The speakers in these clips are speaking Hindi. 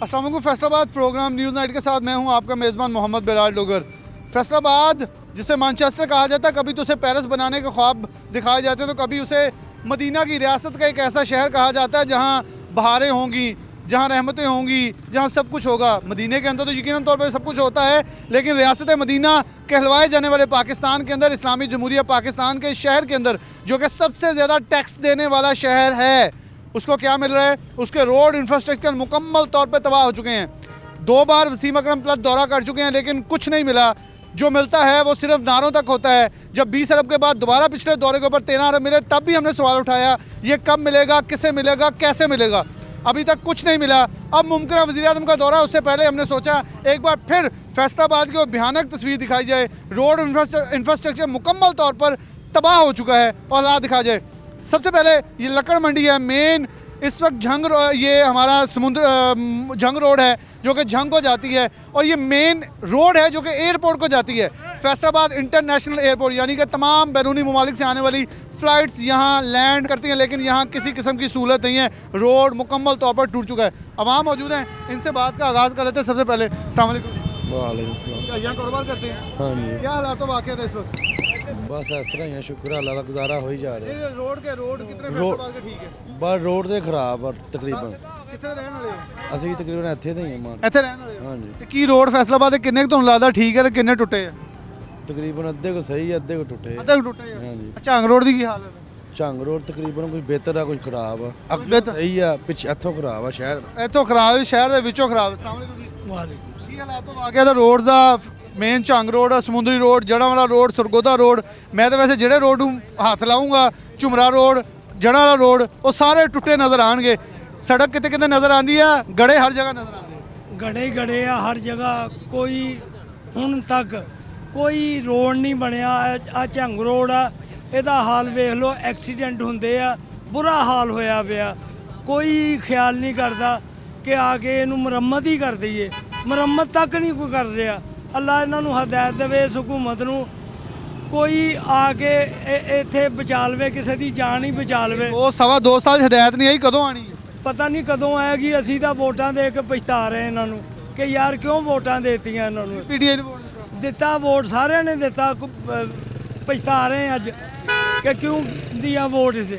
अस्सलाम वालेकुम। फैसलाबाद प्रोग्राम न्यूज़ नाइट के साथ मैं हूं आपका मेज़बान मोहम्मद बिलाल डोगर। फैसलाबाद जिसे मैनचेस्टर कहा जाता है, कभी तो उसे पेरिस बनाने के ख्वाब दिखाए जाते हैं, तो कभी उसे मदीना की रियासत का एक ऐसा शहर कहा जाता है जहां बहारें होंगी, जहां रहमतें होंगी, जहां सब कुछ होगा। मदीने के अंदर तो यकीनन तौर पर सब कुछ होता है, लेकिन रियासत मदीना कहलवाए जाने वाले पाकिस्तान के अंदर, इस्लामी जमहूरिया पाकिस्तान के शहर के अंदर, जो कि सबसे ज़्यादा टैक्स देने वाला शहर है, उसको क्या मिल रहा है? उसके रोड इंफ्रास्ट्रक्चर मुकम्मल तौर पर तबाह हो चुके हैं। 2 बार वसीम अकरम प्लस दौरा कर चुके हैं, लेकिन कुछ नहीं मिला। जो मिलता है वो सिर्फ नारों तक होता है। जब 20 अरब के बाद दोबारा पिछले दौरे के ऊपर 13 अरब मिले, तब भी हमने सवाल उठाया, ये कब मिलेगा, किसे मिलेगा, कैसे मिलेगा? अभी तक कुछ नहीं मिला। अब मुमकिन वज़ीर आज़म का दौरा, उससे पहले हमने सोचा एक बार फिर फैसलाबाद की वो भयानक तस्वीर दिखाई जाए। रोड इंफ्रास्ट्रक्चर मुकम्मल तौर पर तबाह हो चुका है और हालात दिखा जाए। सबसे पहले ये लक्कड़ मंडी है मेन। इस वक्त ये हमारा समुद्र झंग रोड है जो कि झंग को जाती है, और ये मेन रोड है जो कि एयरपोर्ट को जाती है। फैसलाबाद इंटरनेशनल एयरपोर्ट, यानी कि तमाम बैरूनी ममालिक से आने वाली फ़्लाइट्स यहाँ लैंड करती हैं, लेकिन यहाँ किसी किस्म की सहूलत नहीं है। रोड मुकम्मल तौर पर टूट चुका है। अवाम मौजूद हैं, इनसे बात का आगाज़ कर लेते हैं। सबसे पहले अस्सलाम वालेकुम। वालेकुम सलाम। यहाँ कारोबार करते हैं? हाँ जी, क्या हालात वाक़ई है इस वक्त? बस इस तरह ही है, शुक्र अल्लाह का, गुजारा हो ही जा रहा है। ये रोड कितने फैसलाबाद के ठीक है? बस रोड तो खराब है तकरीबन। कितने रहने वाले हो? ਅਸੀਂ ਤਕਰੀਬਨ ਇੱਥੇ ਦੇ ਹੀ ਹਾਂ ਮਾਨ। ਇੱਥੇ ਰਹਿਣ ਵਾਲੇ ਹੋ? ਹਾਂਜੀ, ਤੇ ਕੀ ਰੋਡ ਫੈਸਲਾਬਾਦ ਦੇ ਕਿੰਨੇ ਕੁ ਤੁਹਾਨੂੰ ਲੱਗਦਾ ਠੀਕ ਹੈ ਤੇ ਕਿੰਨੇ ਟੁੱਟੇ ਆ? ਤਕਰੀਬਨ ਅੱਧੇ ਕੋ ਸਹੀ ਹੈ, ਅੱਧੇ ਕੋ ਟੁੱਟੇ। ਅੱਧੇ ਕੁ ਟੁੱਟੇ ਆ। ਹਾਂਜੀ, ਝੰਗ ਰੋਡ ਦੀ ਕੀ ਹਾਲਤ ਹੈ? ਝੰਗ ਰੋਡ ਤਕਰੀਬਨ ਕੁਝ ਬਿਹਤਰ ਆ, ਕੁਝ ਖਰਾਬ ਆ। ਬਿਹਤਰ। ਅੱਗੇ ਸਹੀ ਆ, ਪਿੱਛੇ ਇੱਥੋਂ ਖਰਾਬ ਆ ਸ਼ਹਿਰ। ਇੱਥੋਂ ਖਰਾਬ ਹੈ, ਸ਼ਹਿਰ ਦੇ ਵਿੱਚੋਂ ਖਰਾਬ। ਅਸਲਾਮ ਵਾਲੇਕੁਮ ਜੀ। ਵਾਲੇਕੁਮ। ਕੀ ਹਾਲਾਤ ਹੋ ਵਾਕਿਆ ਦਾ ਰੋਡ ਦਾ? ਮੇਨ ਝੰਗ ਰੋਡ, ਸਮੁੰਦਰੀ ਰੋਡ, ਜੜਾਂ ਵਾਲਾ ਰੋਡ, ਸਰਗੋਦਾ ਰੋਡ। ਮੈਂ ਤਾਂ ਵੈਸੇ ਜਿਹੜੇ ਰੋਡ ਨੂੰ ਹੱਥ ਲਾਉਂਗਾ, ਝੁਮਰਾ ਰੋਡ, ਜੜਾਂ ਵਾਲਾ ਰੋਡ, ਉਹ ਸਾਰੇ ਟੁੱਟੇ ਨਜ਼ਰ ਆਣਗੇ। ਸੜਕ ਕਿਤੇ ਕਿਤੇ ਨਜ਼ਰ ਆਉਂਦੀ ਆ, ਗੜੇ ਹਰ ਜਗ੍ਹਾ ਨਜ਼ਰ ਆਉਂਦੇ। ਗੜੇ ਗੜੇ ਆ ਹਰ ਜਗ੍ਹਾ। ਕੋਈ ਹੁਣ ਤੱਕ ਕੋਈ ਰੋਡ ਨਹੀਂ ਬਣਿਆ। ਆ ਝੰਗ ਰੋਡ ਆ, ਇਹਦਾ ਹਾਲ ਵੇਖ ਲਓ। ਐਕਸੀਡੈਂਟ ਹੁੰਦੇ ਆ, ਬੁਰਾ ਹਾਲ ਹੋਇਆ ਪਿਆ। ਕੋਈ ਖਿਆਲ ਨਹੀਂ ਕਰਦਾ ਕਿ ਆ ਕੇ ਇਹਨੂੰ ਮੁਰੰਮਤ ਹੀ ਕਰ ਦਈਏ। ਮੁਰੰਮਤ ਤੱਕ ਨਹੀਂ ਕੋਈ ਕਰ ਰਿਹਾ। ਅੱਲਾ ਇਹਨਾਂ ਨੂੰ ਹਦਾਇਤ ਦੇਵੇ, ਇਸ ਹਕੂਮਤ ਨੂੰ, ਕੋਈ ਆ ਕੇ ਇੱਥੇ ਬਚਾ ਲਵੇ, ਕਿਸੇ ਦੀ ਜਾਨ ਹੀ ਬਚਾ ਲਵੇ। ਉਹ 2.25 ਸਾਲ ਹਦਾਇਤ ਨਹੀਂ ਆਈ, ਕਦੋਂ ਆਣੀ ਹੈ? ਪਤਾ ਨਹੀਂ ਕਦੋਂ ਆਏਗੀ। ਅਸੀਂ ਤਾਂ ਵੋਟਾਂ ਦੇ ਕੇ ਪਛਤਾ ਰਹੇ ਇਹਨਾਂ ਨੂੰ ਕਿ ਯਾਰ ਕਿਉਂ ਵੋਟਾਂ ਦੇਤੀਆਂ ਇਹਨਾਂ ਨੂੰ। ਪੀਟੀਆਈ ਨੂੰ ਵੋਟ ਦਿੱਤਾ, ਵੋਟ ਸਾਰਿਆਂ ਨੇ ਦਿੱਤਾ। ਪਛਤਾ ਰਹੇ हैं ਅੱਜ कि क्यों दिया वोट इसे।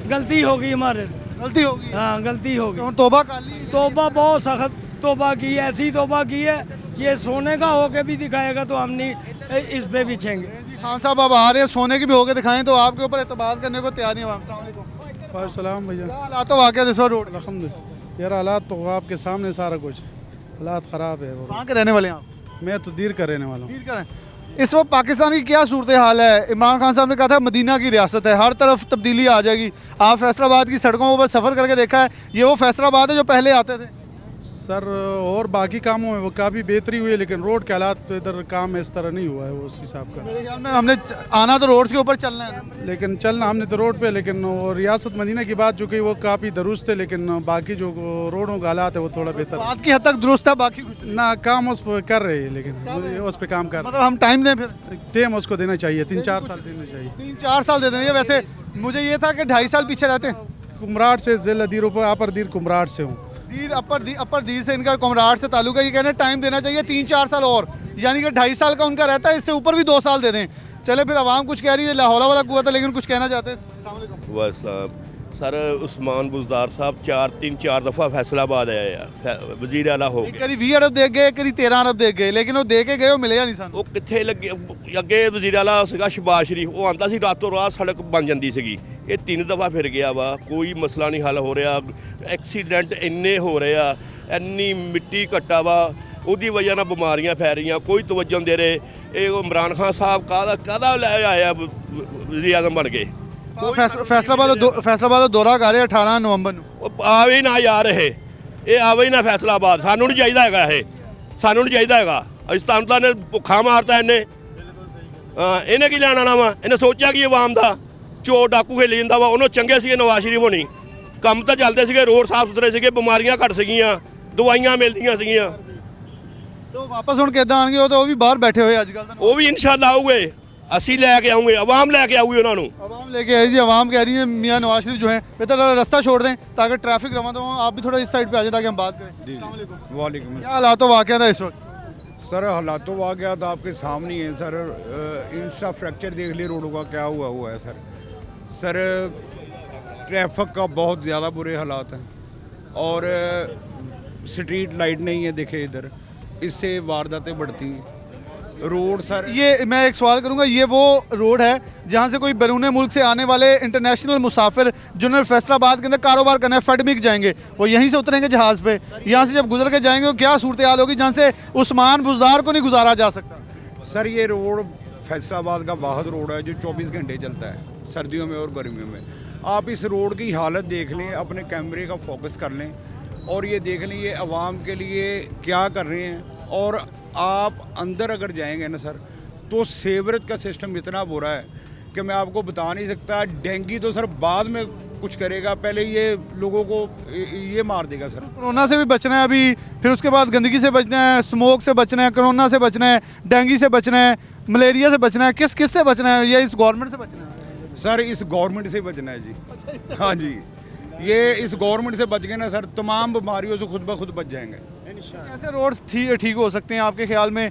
गलती हो गई हमारे से। गलती होगी। हाँ, गलती हो गई। तौबा कर ली। तौबा बहुत सख्त तौबा की है, ऐसी तौबा की है, ये सोने का होके भी दिखाएगा तो हम नहीं इस पे बिछेंगे। खान साहब अब आ रहे हैं, सोने की भी होके दिखाएं तो आपके ऊपर एतबार करने को तैयार नहीं। सलाम भैया। क्या हालात तो वाकई दिस रोड? अल्हम्दुलिल्लाह यार, हालात तो आपके सामने सारा कुछ, हालात ख़राब है। कहाँ के रहने वाले हैं आप? मैं तो दीर का रहने वाला हूँ। दीर का हैं। इस वक्त पाकिस्तान की क्या सूरत हाल है? इमरान खान साहब ने कहा था मदीना की रियासत है, हर तरफ तब्दीली आ जाएगी। आप फैसलाबाद की सड़कों पर सफ़र करके देखा है? ये वो फैसलाबाद है जो पहले आते थे? सर और बाकी कामों में वो काफ़ी बेहतरी हुई है, लेकिन रोड के हालात तो इधर काम इस तरह नहीं हुआ है वो उस हिसाब का। मेरे ख्याल में हमने आना तो रोड के ऊपर चलना है, लेकिन चलना हमने तो रोड पे, लेकिन वो रियासत मदीना की बात जो कि वो काफ़ी दुरुस्त है, लेकिन बाकी जो रोडों का हालात है वो थोड़ा बेहतर है। बात की हद तक दुरुस्त है, बाकी कुछ नहीं। ना काम उस पर कर रहे हैं, लेकिन उस पर काम कर मतलब हम टाइम दें, फिर टाइम उसको देना चाहिए, 3-4 साल देना चाहिए। 3-4 साल दे देंगे। वैसे मुझे ये था कि 2.5 साल पीछे रहते हैं। कुमराट से जिला दीर ऊपर अपर दीर कुमराट से हूँ। दीर अपर दीर से इनका कुमराट से ताल्लुक है। ये कहने टाइम देना चाहिए 3-4 साल और, यानी कि 2.5 साल का उनका रहता है, इससे ऊपर भी 2 साल दे दें। चले फिर आवाम कुछ कह रही है, लाहौला वाला कुआ था, लेकिन कुछ कहना चाहते हैं। वालेकुम सर, उस्मान बुजदार साहब 3-4 दफ़ा फैसलाबाद आया यार, वजीर आला हो गए। कभी 20 अरब दे गए, कभी 13 अरब दे गए, लेकिन वो दे के गए, वो मिलेगा नहीं सानू। ਉਹ ਕਿੱਥੇ ਲੱਗੇ? ਅੱਗੇ ਵਜ਼ੀਰ ਆਲਾ ਸੀਗਾ ਸ਼ਬਾਜ਼ ਸ਼ਰੀਫ, ਉਹ ਆਂਦਾ ਸੀ ਰਾਤੋਂ ਰਾਤ ਸੜਕ ਬਣ ਜਾਂਦੀ ਸੀਗੀ। ਇਹ 3 ਦਫ਼ਾ ਫਿਰ ਗਿਆ ਵਾ, ਕੋਈ ਮਸਲਾ ਨਹੀਂ ਹੱਲ ਹੋ ਰਿਹਾ। ਐਕਸੀਡੈਂਟ ਇੰਨੇ ਹੋ ਰਹੇ ਆ, ਇੰਨੀ ਮਿੱਟੀ ਘੱਟਾ ਵਾ, ਉਹਦੀ ਵਜ੍ਹਾ ਨਾਲ ਬਿਮਾਰੀਆਂ ਫੈਲ ਰਹੀਆਂ, ਕੋਈ ਤਵੱਜੋ ਨਹੀਂ ਦੇ ਰਹੇ। ਇਹ ਇਮਰਾਨ ਖਾਨ ਸਾਹਿਬ ਕਾਹਦਾ ਲੈ ਆਇਆ ਵਜ਼ੀਰ ਆਜ਼ਮ ਬਣ ਗਏ? फैसलाबाद ਦਾ ਦੌਰਾ ਕਰ ਰਹੇ 18 ਨਵੰਬਰ ਨੂੰ। ਉਹ ਆਵੇ ਹੀ ਨਾ ਯਾਰ, ਇਹ ਆਵੇ ਹੀ ਨਾ ਫੈਸਲਾਬਾਦ। ਸਾਨੂੰ ਨਹੀਂ ਚਾਹੀਦਾ ਹੈਗਾ, ਇਹ ਸਾਨੂੰ ਨਹੀਂ ਚਾਹੀਦਾ ਹੈਗਾ। ਅਜਿਸਤਾਨ ਤਾਂ ਨੇ ਭੁੱਖਾ ਮਾਰਤਾ ਇਹਨੇ। ਇਹਨੇ ਕੀ ਲੈਣ ਆਉਣਾ ਵਾ? ਇਹਨੇ ਸੋਚਿਆ ਕਿ ਆਵਾਮ ਦਾ ਚੋਰ ਡਾਕੂ ਖੇਲੀ ਜਾਂਦਾ ਵਾ। ਉਹਨੂੰ ਚੰਗੇ ਸੀਗੇ ਨਵਾਜ਼ ਸ਼ਰੀਫ ਹੋਣੀ, ਕੰਮ ਤਾਂ ਚੱਲਦੇ ਸੀਗੇ, ਰੋਡ ਸਾਫ ਸੁਥਰੇ ਸੀਗੇ, ਬਿਮਾਰੀਆਂ ਘੱਟ ਸੀਗੀਆਂ, ਦਵਾਈਆਂ ਮਿਲਦੀਆਂ ਸੀਗੀਆਂ। तो वापस ਹੁਣ ਕਿੱਦਾਂ ਆਣਗੇ? ਉਹ ਤਾਂ ਉਹ ਵੀ ਬਾਹਰ ਬੈਠੇ ਹੋਏ ਅੱਜ ਕੱਲ੍ਹ। ਉਹ ਵੀ ਇਨਸ਼ਾਅੱਲਾ ਆਉਗੇ, ਅਸੀਂ ਲੈ ਕੇ ਆਉਂਗੇ, ਆਵਾਮ ਲੈ ਕੇ ਆਊਗੀ ਉਹਨਾਂ ਨੂੰ। आवाम लेके आई जी, आवाम कह रही है मियाँ नवाज शरीफ जो है बेहतर रास्ता छोड़ दें ताकि ट्रैफिक रवा हो। आप भी थोड़ा इस साइड पे आ जाए ताकि हम बात करें। अस्सलाम वालेकुम। वालेकुम क्या हालात वाक़या था इस वक्त? सर हालातों वाक़यात आपके सामने हैं सर। इंफ्रास्ट्रक्चर देख लिए रोडों का क्या हुआ है सर ट्रैफिक का बहुत ज़्यादा बुरे हालात हैं और स्ट्रीट लाइट नहीं है देखे इधर, इससे वारदातें बढ़ती हैं। रोड सर ये मैं एक सवाल करूंगा, ये वो रोड है जहाँ से कोई बैरून मुल्क से आने वाले इंटरनेशनल मुसाफिर जिन्होंने फैसलाबाद के अंदर कारोबार करना है, फेडमिक जाएंगे, वो यहीं से उतरेंगे जहाज़ पे, यहाँ से जब गुजर के जाएंगे तो क्या सूरत हाल होगी जहाँ से उस्मान बुज़दार को नहीं गुजारा जा सकता? सर ये रोड फैसलाबाद का वाहद रोड है जो 24 घंटे चलता है सर्दियों में और गर्मियों में। आप इस रोड की हालत देख लें, अपने कैमरे का फोकस कर लें और ये देख लें ये आवाम के लिए क्या कर रहे हैं। और आप अंदर अगर जाएंगे ना सर तो सेवरेज का सिस्टम इतना बुरा है कि मैं आपको बता नहीं सकता। डेंगू तो सर बाद में कुछ करेगा, पहले ये लोगों को ये मार देगा सर। कोरोना से भी बचना है अभी, फिर उसके बाद गंदगी से बचना है, स्मोक से बचना है, कोरोना से बचना है, डेंगू से बचना है, मलेरिया से बचना है, किस से बचना है? या इस गवर्नमेंट से बचना है? सर इस गवर्नमेंट से बचना है जी। हाँ जी, ये इस गवर्नमेंट से बच गए ना सर तमाम बीमारियों से खुद ब खुद बच जाएंगे। कैसे रोड ठीक हो सकते हैं आपके ख्याल में?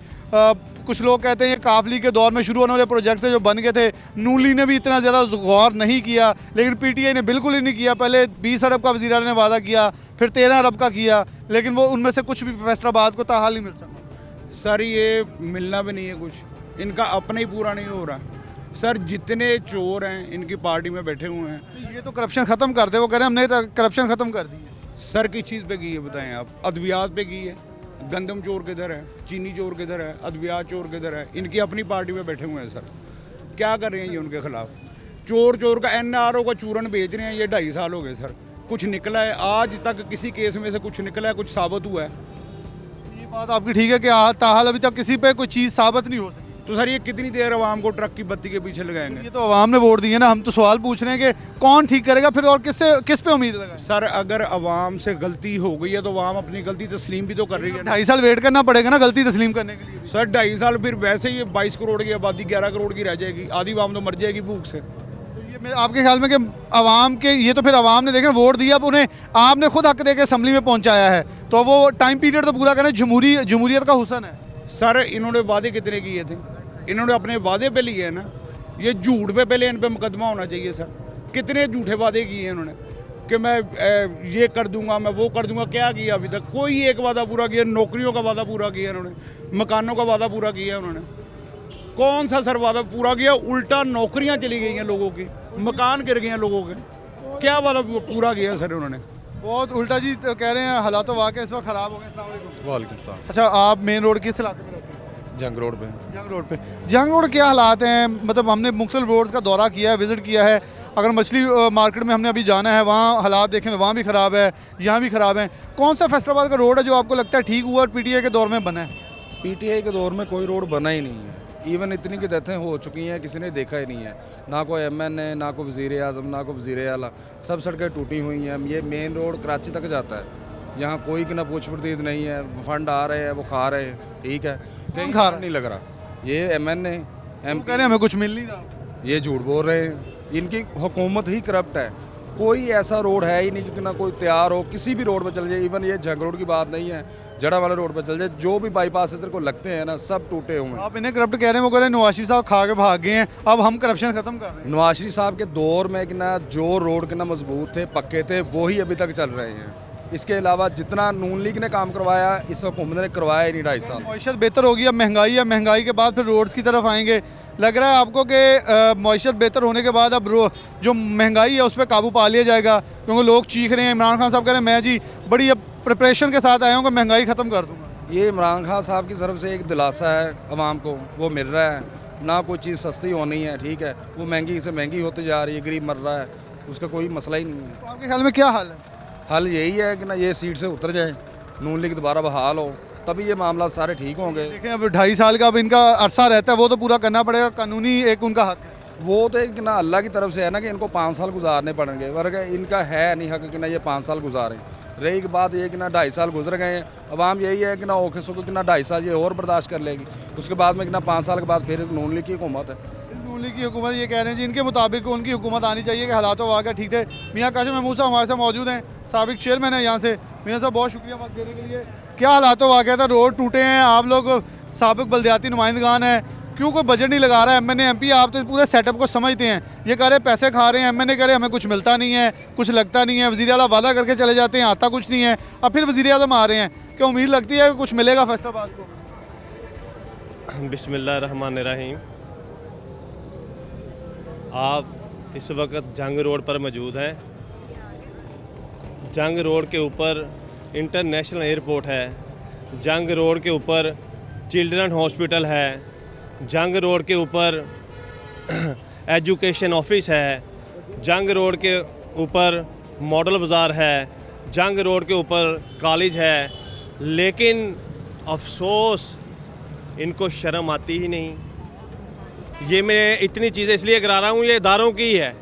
कुछ लोग कहते हैं ये काफली के दौर में शुरू होने वाले प्रोजेक्ट थे जो बन गए थे, नून लीग ने भी इतना ज़्यादा गौर नहीं किया, लेकिन पीटीआई ने बिल्कुल ही नहीं किया। पहले 20 अरब का वज़ीर आला ने वादा किया, फिर 13 अरब का किया, लेकिन वो उनमें से कुछ भी फैसलाबाद को ताहाल नहीं मिल सका। सर ये मिलना भी नहीं है कुछ, इनका अपना ही पूरा नहीं हो रहा। सर जितने चोर हैं इनकी पार्टी में बैठे हुए हैं। ये तो करप्शन ख़त्म कर दे, वो कह रहे हैं हमने तो करप्शन ख़त्म कर दी है। सर किस चीज़ पे की है बताएं आप? अद्वियात पे की है। गंदम चोर किधर है, चीनी चोर किधर है, अद्वियात चोर किधर है? इनकी अपनी पार्टी में बैठे हुए हैं सर। क्या कर रहे हैं ये उनके खिलाफ? चोर का एनआरओ का चूरन बेच रहे हैं, ये 2.5 साल हो गए सर। कुछ निकला है आज तक? किसी केस में से कुछ निकला है, कुछ साबित हुआ है? ये बात आपकी ठीक है कि ताहाल अभी तक किसी पे कोई चीज़ साबित नहीं हो सकी। तो सर ये कितनी देर आवाम को ट्रक की बत्ती के पीछे लगाएंगे? ये तो आवाम ने वोट दिए ना, हम तो सवाल पूछ रहे हैं कि कौन ठीक करेगा फिर, और किस पे उम्मीद लगाएं? सर अगर आवाम से गलती हो गई है तो आवाम अपनी गलती तस्लीम भी तो कर रही है। 2.5 साल वेट करना पड़ेगा ना गलती तस्लीम करने के लिए। सर 2.5 साल फिर वैसे ही 22 करोड़ की आबादी 11 करोड़ की रह जाएगी, आधी आवाम तो मर जाएगी भूख से। ये आपके ख्याल में कि आवाम के ये तो फिर आवाम ने देखें वोट दिया, अब उन्हें आपने खुद हक दे के असम्बली में पहुंचाया है, तो वो टाइम पीरियड तो पूरा करें। जमहूरियत का हुसन है। सर इन्होंने वादे कितने किए थे? इन्होंने अपने वादे पे लिए है ना, ये झूठ पे पहले इन पे मुकदमा होना चाहिए सर। कितने झूठे वादे किए हैं उन्होंने कि मैं ये कर दूंगा, मैं वो कर दूंगा। क्या किया अभी तक? कोई एक वादा पूरा किया? नौकरियों का वादा पूरा किया उन्होंने, मकानों का वादा पूरा किया उन्होंने? कौन सा सर वादा पूरा किया? उल्टा नौकरियां चली गई हैं लोगों की, मकान गिर गए हैं लोगों के। क्या वादा पूरा किया सर उन्होंने? बहुत उल्टा जी। तो कह रहे हैं हालात वाक़ई इस वक्त ख़राब हो गए। अस्सलाम वालेकुम। वालेकुम सलाम। अच्छा, आप मेन रोड किस इलाके में रहते हैं? जंग रोड पे। जंग रोड क्या हालात हैं? मतलब हमने मुख्तलिफ रोड्स का दौरा किया है, विज़िट किया है। अगर मछली मार्केट में हमने अभी जाना है, वहाँ हालात देखें तो वहाँ भी ख़राब है, यहाँ भी ख़राब है। कौन सा फैसलाबाद का रोड है जो आपको लगता है ठीक हुआ और पीटीआई के दौर में बना है? पीटीआई के दौर में कोई रोड बना ही नहीं है। इवन इतनी की डेथें हो चुकी हैं, किसी ने देखा ही नहीं है। ना कोई एमएनए, ना कोई वज़ीर आज़म, ना कोई वज़ीर आला, सब सड़कें टूटी हुई हैं। ये मेन रोड कराची तक जाता है, यहाँ कोई की ना पूछ परदीद नहीं है। फंड आ रहे हैं, वो खा रहे हैं, ठीक है, कहीं खा रहा नहीं लग रहा। ये एमएनए कह रहे हैं हमें कुछ मिल नहीं रहा। ये झूठ बोल रहे हैं, इनकी हुकूमत ही करप्ट है। कोई ऐसा रोड है ही नहीं कि ना कोई तैयार हो, किसी भी रोड पर चल जाए। इवन ये जंग रोड की बात नहीं है, जड़ा वाला रोड पर चल जाए, जो भी बाईपास इधर को लगते हैं ना, सब टूटे हुए हैं। आप इन्हें करप्ट कह रहे हैं, वो कह रहे हैं नवाज शरीफ साहब खा के भाग गए हैं, अब हम करप्शन ख़त्म कर रहे हैं। नवाज शरीफ साहब के दौर में कि ना जो रोड के ना मजबूत थे, पक्के थे, वो ही अभी तक चल रहे हैं। इसके अलावा जितना नून लीग ने काम करवाया, इस हुकूमत ने करवाया ही नहीं 2.5 साल। मईशत बेहतर होगी, अब महंगाई है, महंगाई के बाद फिर रोड्स की तरफ आएंगे। लग रहा है आपको कि मईशत बेहतर होने के बाद अब जो महंगाई है उस पर काबू पा लिया जाएगा? क्योंकि लोग चीख रहे हैं, इमरान खान साहब कह रहे हैं मैं जी बड़ी अब प्रिपरेशन के साथ आया हूँ कि महंगाई ख़त्म कर दूँगा। ये इमरान खान साहब की तरफ से एक दिलासा है अवाम को, वो मिल रहा है। ना कोई चीज़ सस्ती होनी है, ठीक है, वो महंगी से महंगी होती जा रही है, गरीब मर रहा है, उसका कोई मसला ही नहीं है। तो आपके ख्याल में क्या हाल है? हल यही है कि ना ये सीट से उतर जाए, नून लीग दोबारा बहाल हो, तभी ये मामला सारे ठीक होंगे। देखें अब 2.5 साल का अब इनका अरसा रहता है, वो तो पूरा करना पड़ेगा, कानूनी एक उनका हक है। वो तो एक ना अल्लाह की तरफ से है ना कि इनको 5 साल गुजारने पड़ेंगे, वर्ग इनका है नहीं हक कि ना ये 5 साल गुजारें। रही की बात ये कि ना 2.5 साल गुजर गए हैं, अवाम यही है कि ना ओखे सो कि ना 2.5 साल ये और बर्दाश्त कर लेगी, उसके बाद में कि ना 5 साल के बाद फिर नून लीग की हुकूमत है। लीग की हुकूमत ये कह रहे हैं जी इनके मुताबिक उनकी हुकूमत आनी चाहिए कि हालात वाक़ ठीक थे। मियाँ काशिफ महमूद साहब हमारे साथ मौजूद हैं, साबिक चेयरमैन है यहाँ से। मियाँ साहब बहुत शुक्रिया वक्त देने के लिए। क्या हालात वाक़ था, रोड टूटे हैं, आप लोग साबिक बल्दियाती नुमाइंदगान हैं, क्यों कोई बजट नहीं लगा रहा है? एमएनए एमपी आप तो पूरे सेटअप को समझते हैं, ये कह रहे हैं पैसे खा रहे हैं, एमएनए कह रहे हैं हमें कुछ मिलता नहीं है, कुछ लगता नहीं है, वज़ीर आला वादा करके चले जाते हैं, आता कुछ नहीं है, अब फिर वज़ीर आज़म आ रहे हैं, क्या उम्मीद लगती है कि कुछ मिलेगा फैसलाबाद को? बिस्मिल्लाहिर्रहमानिर्रहीम। आप इस वक्त जंग रोड पर मौजूद हैं। जंग रोड के ऊपर इंटरनेशनल एयरपोर्ट है, जंग रोड के ऊपर चिल्ड्रन हॉस्पिटल है, जंग रोड के ऊपर एजुकेशन ऑफिस है, जंग रोड के ऊपर मॉडल बाज़ार है, जंग रोड के ऊपर कॉलेज है, लेकिन अफसोस इनको शर्म आती ही नहीं। ये मैं इतनी चीज़ें इसलिए करा रहा हूँ, ये इदारों की है,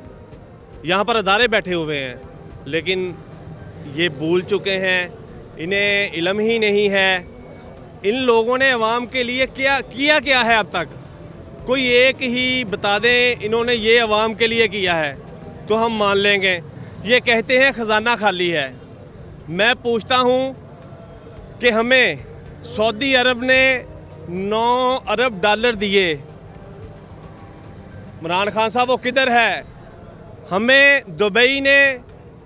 यहाँ पर इदारे बैठे हुए हैं, लेकिन ये भूल चुके हैं, इन्हें इल्म ही नहीं है। इन लोगों ने अवाम के लिए क्या है अब तक? कोई एक ही बता दें इन्होंने ये अवाम के लिए किया है तो हम मान लेंगे। ये कहते हैं ख़जाना खाली है। मैं पूछता हूँ कि हमें सऊदी अरब ने 9 अरब डॉलर दिए, इमरान खान साहब वो किधर है? हमें दुबई ने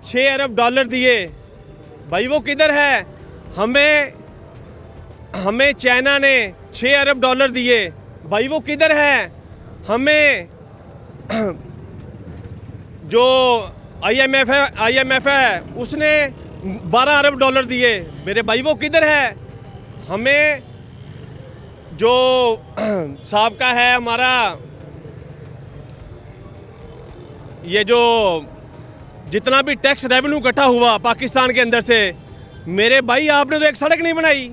6 अरब डॉलर दिए, भाई वो किधर है? हमें चाइना ने 6 अरब डॉलर दिए, भाई वो किधर है? हमें जो IMF है उसने 12 अरब डॉलर दिए, मेरे भाई वो किधर है? हमें जो साबका है हमारा ये जो जितना भी टैक्स रेवेन्यू इकट्ठा हुआ पाकिस्तान के अंदर से, मेरे भाई आपने तो एक सड़क नहीं बनाई,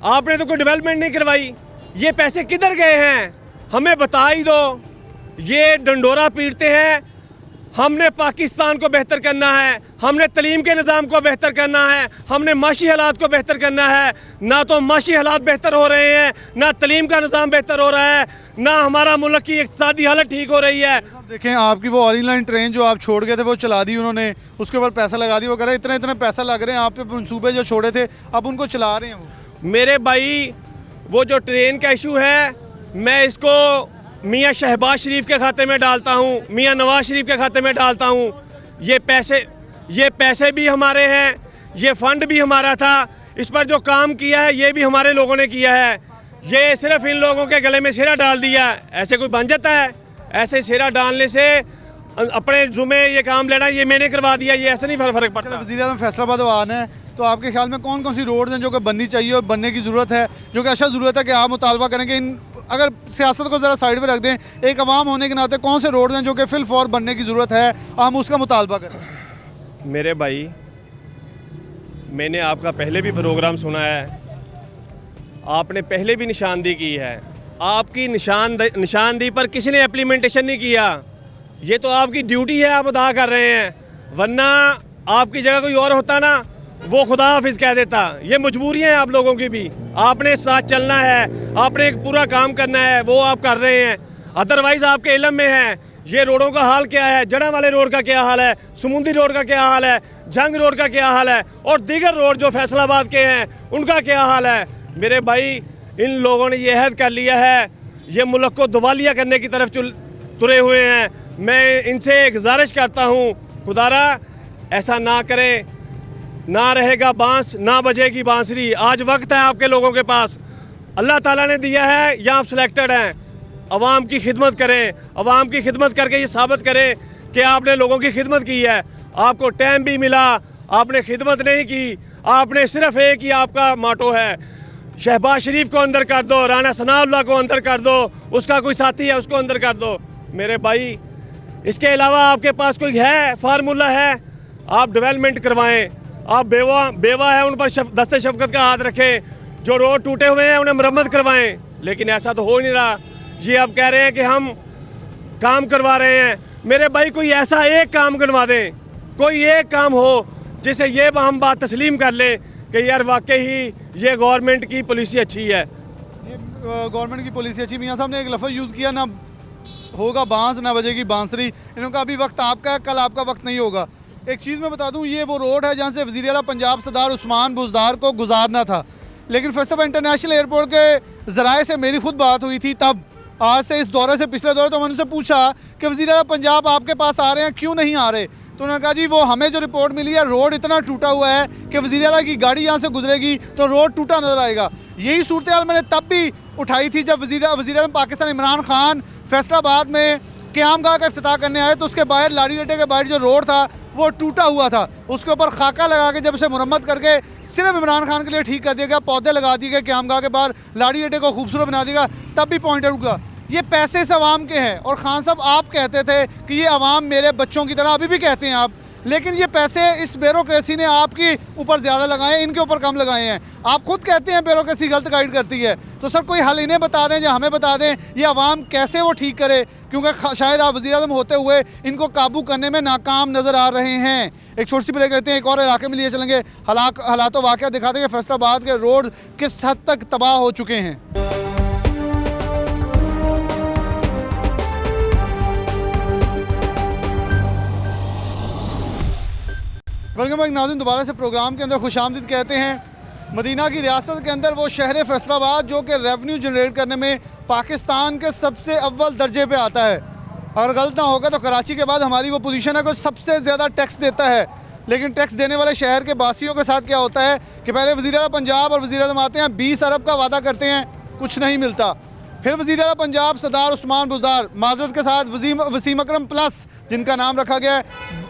आपने तो कोई डेवलपमेंट नहीं करवाई, ये पैसे किधर गए हैं? हमें बता ही दो। ये डंडोरा पीटते हैं, हमने पाकिस्तान को बेहतर करना है, हमने तलीम के निज़ाम को बेहतर करना है, हमने माशी हालात को बेहतर करना है। ना तो माशी हालात बेहतर हो रहे हैं, ना तलीम का निज़ाम बेहतर हो रहा है, ना हमारा मुल्क की इक़्तिसादी हालत ठीक हो रही है। देखें आपकी वो ऑरेंज लाइन ट्रेन जो आप छोड़ गए थे वो चला दी उन्होंने, उसके ऊपर पैसा लगा दी, वो कह रहे हैं इतने पैसा लग रहे हैं आप पे, मनसूबे जो छोड़े थे अब उनको चला रहे हैं वो। मेरे भाई वो जो ट्रेन का इशू है, मैं इसको मियाँ शहबाज शरीफ के खाते में डालता हूँ, मियाँ नवाज शरीफ के खाते में डालता हूँ। ये पैसे भी हमारे हैं, ये फ़ंड भी हमारा था, इस पर जो काम किया है ये भी हमारे लोगों ने किया है। ये सिर्फ इन लोगों के गले में सिरा डाल दिया, ऐसे कोई बन जाता है? ऐसे सिरा डालने से अपने जुमे ये काम लेना ये मैंने करवा दिया, ये ऐसे नहीं फ़र्क पड़ता। वज़ीर आज़म फैसलाबाद आवान है, तो आपके ख्याल में कौन कौन सी रोड हैं जो कि बननी चाहिए और बनने की ज़रूरत है, जो कि अच्छा ज़रूरत है कि आप मुतालबा करें कि इन अगर सियासत को ज़रा साइड पर रख दें, एक आवाम होने के नाते कौन से रोड हैं जो कि फिल फॉर बनने की ज़रूरत है, हम उसका मुतालबा करें? मेरे भाई मैंने आपका पहले भी प्रोग्राम सुना है, आपने पहले भी निशानदेही की है, आपकी निशानदेही पर किसी ने इम्प्लीमेंटेशन नहीं किया। ये तो आपकी ड्यूटी है, आप अदा कर रहे हैं, वरना आपकी जगह कोई और होता ना वो खुदा हाफिज़ कह देता। ये मजबूरियाँ हैं आप लोगों की भी, आपने साथ चलना है, आपने एक पूरा काम करना है, वो आप कर रहे हैं। अदरवाइज़ आपके इल्म में है ये रोडों का हाल क्या है, जड़ा वाले रोड का क्या हाल है, समुंदरी रोड का क्या हाल है, जंग रोड का क्या हाल है, और दीगर रोड जो फैसलाबाद के हैं उनका क्या हाल है। मेरे भाई इन लोगों ने ये अहद कर लिया है, ये मुल्क को दिवालिया करने की तरफ तुरे हुए हैं। मैं इनसे गुजारिश करता हूँ खुदारा ऐसा ना करें, ना रहेगा बांस ना बजेगी बांसुरी। आज वक्त है आपके लोगों के पास, अल्लाह ताला ने दिया है या आप सिलेक्टेड हैं, अवाम की खिदमत करें, अवाम की खिदमत करके ये साबित करें कि आपने लोगों की खिदमत की है। आपको टाइम भी मिला, आपने खिदमत नहीं की, आपने सिर्फ एक ही आपका मोटो है, शहबाज शरीफ को अंदर कर दो, राना सनाउल्लाह को अंदर कर दो, उसका कोई साथी है उसको अंदर कर दो। मेरे भाई इसके अलावा आपके पास कोई है फार्मूला है? आप डेवलपमेंट करवाएं, आप बेवा है उन पर दस्ते शफकत का हाथ रखें, जो रोड टूटे हुए हैं उन्हें मरम्मत करवाएं, लेकिन ऐसा तो हो नहीं रहा। ये अब कह रहे हैं कि हम काम करवा रहे हैं। मेरे भाई कोई ऐसा एक काम करवा दें, कोई एक काम हो जिसे ये हम बात तस्लीम कर लें कि यार वाकई ही ये गवर्नमेंट की पॉलिसी अच्छी है। ये गवर्नमेंट की पॉलिसी अच्छी, मियाँ साहब ने एक लफ्ज़ यूज़ किया ना होगा बांस ना बजेगी बांसुरी। इन्होंने कहा अभी वक्त आपका है, कल आपका वक्त नहीं होगा। एक चीज़ मैं बता दूं, ये वो रोड है जहाँ से वज़ीर आला पंजाब सरदार उस्मान बुज़दार को गुजारना था, लेकिन फैसलाबाद इंटरनेशनल एयरपोर्ट के ज़राए से मेरी खुद बात हुई थी तब, आज से इस दौरे से पिछले दौरे, तो मैंने उनसे पूछा कि वज़ीर आला पंजाब आपके पास आ रहे हैं, क्यों नहीं आ रहे? तो उन्होंने कहा जी वो हमें जो रिपोर्ट मिली है रोड इतना टूटा हुआ है कि वज़ीर आला की गाड़ी यहाँ से गुजरेगी तो रोड टूटा नज़र आएगा। यही सूरत हाल मैंने तब भी उठाई थी जब वज़ीर आज़म पाकिस्तान इमरान खान फैसलाबाद में क़यामगाह का इफ्तिताह करने आए, तो उसके बाहर लाड़ी अड्डे के बाहर जो रोड था वो टूटा हुआ था, उसके ऊपर खाका लगा के जब उसे मुरम्मत करके सिर्फ इमरान खान के लिए ठीक कर दिया गया, पौधे लगा दिए गए क़यामगाह के बाहर, लाड़ी अड्डे को खूबसूरत बना दिया, तब भी पॉइंट आउट हुआ ये पैसे इस आवाम के हैं। और खान साहब आप कहते थे कि ये आवाम मेरे बच्चों की तरह, अभी भी कहते हैं आप, लेकिन ये पैसे इस ब्यूरोक्रेसी ने आपके ऊपर ज़्यादा लगाए, इनके ऊपर कम लगाए हैं। आप खुद कहते हैं ब्यूरोक्रेसी गलत गाइड करती है, तो सर कोई हल इन्हें बता दें या हमें बता दें, ये आवाम कैसे वो ठीक करे, क्योंकि शायद आप वज़ीर आज़म होते हुए इनको काबू करने में नाकाम नज़र आ रहे हैं। एक छोटी सी ब्रेक लेते हैं, एक और इलाके में लिए चलेंगे, हालात वाक़या दिखा देंगे फैसलाबाद के रोड किस हद तक तबाह हो चुके हैं। वेलकम बैक नाज़रीन, दोबारा से प्रोग्राम के अंदर खुशामदीद कहते हैं। मदीना की रियासत के अंदर वो शहर फैसलाबाद जो कि रेवेन्यू जनरेट करने में पाकिस्तान के सबसे अव्वल दर्जे पे आता है। अगर गलत ना होगा तो कराची के बाद हमारी वो पोजीशन है कि सबसे ज़्यादा टैक्स देता है, लेकिन टैक्स देने वाले शहर के बासियों के साथ क्या होता है कि पहले वज़ीर आला पंजाब और वज़ीर आज़म आते हैं, 20 अरब का वादा करते हैं, कुछ नहीं मिलता। फिर वज़ीर आला पंजाब सरदार उस्मान बुज़दार माजरत के साथ वसीम अकरम प्लस जिनका नाम रखा गया है,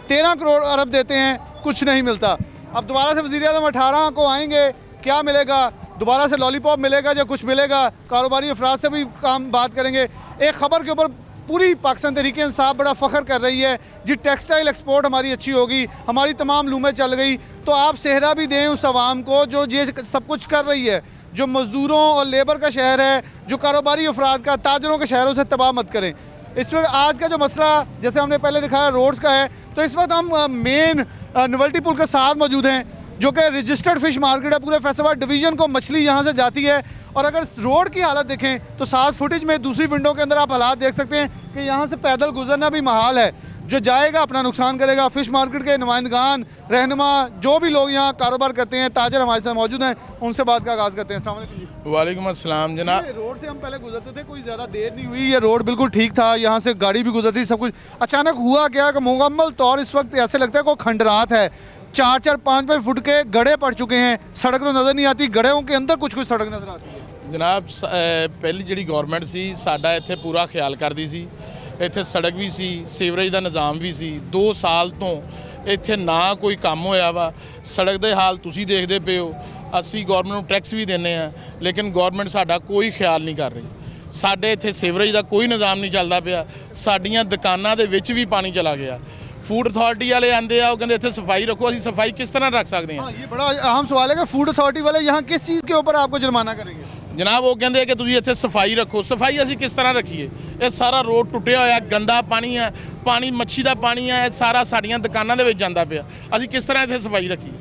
13 करोड़ अरब देते हैं, कुछ नहीं मिलता। अब दोबारा से वज़ीर आज़म 18 को आएंगे, क्या मिलेगा? दोबारा से लॉलीपॉप मिलेगा या कुछ मिलेगा? कारोबारी अफराद से भी बात करेंगे। एक ख़बर के ऊपर पूरी पाकिस्तान तहरीक इंसाफ बड़ा फ़ख्र कर रही है जी, टेक्सटाइल एक्सपोर्ट हमारी अच्छी होगी, हमारी तमाम लूमें चल गई। तो आप सेहरा भी दें उस आवाम को जो ये सब कुछ कर रही है, जो मज़दूरों और लेबर का शहर है, जो कारोबारी अफराद का, ताजरों के शहरों से तबाह मत करें। इस वक्त आज का जो मसला जैसे हमने पहले दिखाया रोड्स का है, तो इस वक्त हम मेन नोवेल्टी पुल के साथ मौजूद हैं जो कि रजिस्टर्ड फ़िश मार्केट है। पूरे फैसलाबाद डिवीज़न को मछली यहाँ से जाती है। और अगर रोड की हालत देखें तो साथ फुटेज में दूसरी विंडो के अंदर आप हालात देख सकते हैं कि यहाँ से पैदल गुजरना भी महाल है। जो जाएगा अपना नुकसान करेगा। फ़िश मार्केट के नुमाइंदगान, रहनुमा, जो भी लोग यहाँ कारोबार करते हैं, ताजर हमारे साथ मौजूद हैं, उनसे बात का आगाज़ करते हैं। अस्सलाम वालेकुम जी। वालेकुम अस्सलाम जनाब। रोड से हम पहले गुजरते थे, कोई ज़्यादा देर नहीं हुई, ये रोड बिल्कुल ठीक था, यहाँ से गाड़ी भी गुजरती, सब कुछ। अचानक हुआ क्या कि मुकम्मल तौर इस वक्त ऐसे लगता है कोई खंडरात है। 4-4, 5-5 फुट के गड्ढे पड़ चुके हैं, सड़क तो नज़र नहीं आती, गड्ढों के अंदर कुछ कुछ सड़क नज़र आती है। जनाब ਪਹਿਲੀ ਜਿਹੜੀ ਗਵਰਨਮੈਂਟ ਸੀ ਸਾਡਾ ਇੱਥੇ ਪੂਰਾ ਖਿਆਲ ਕਰਦੀ ਸੀ। ਇੱਥੇ ਸੜਕ ਵੀ ਸੀ, ਸੀਵਰੇਜ ਦਾ ਨਿਜ਼ਾਮ ਵੀ ਸੀ। 2 ਸਾਲ ਤੋਂ ਇੱਥੇ ਨਾ ਕੋਈ ਕੰਮ ਹੋਇਆ ਵਾ। ਸੜਕ ਦੇ ਹਾਲ ਤੁਸੀਂ ਦੇਖਦੇ ਪਏ ਹੋ। ਅਸੀਂ ਗਵਰਨਮੈਂਟ ਨੂੰ ਟੈਕਸ ਵੀ ਦਿੰਦੇ ਆ, ਲੇਕਿਨ ਗਵਰਨਮੈਂਟ ਸਾਡਾ ਕੋਈ ਖਿਆਲ ਨਹੀਂ ਕਰ ਰਹੀ। ਸਾਡੇ ਇੱਥੇ ਸੀਵਰੇਜ ਦਾ ਕੋਈ ਨਿਜ਼ਾਮ ਨਹੀਂ ਚੱਲਦਾ ਪਿਆ। ਸਾਡੀਆਂ ਦੁਕਾਨਾਂ ਦੇ ਵਿੱਚ ਵੀ ਪਾਣੀ ਚਲਾ ਗਿਆ। फूड अथॉरिटी वाले आते हैं, वो कहते इतने सफाई रखो। असं सफाई किस तरह रख सकते हैं? ये बड़ा अहम सवाल है कि फूड अथॉरिटी वाले यहाँ किस चीज़ के ऊपर आपको जुर्माना करेंगे? जनाब वो कहते हैं कि तुम इतने सफाई रखो। सफाई असी किस तरह रखीए? ये सारा रोड टुटिया होया, गंदा पानी है, पानी मच्छी का पानी है, सारा साड़ियाँ दुकानों के जाता पाया। असी किस तरह इतने सफाई रखीए?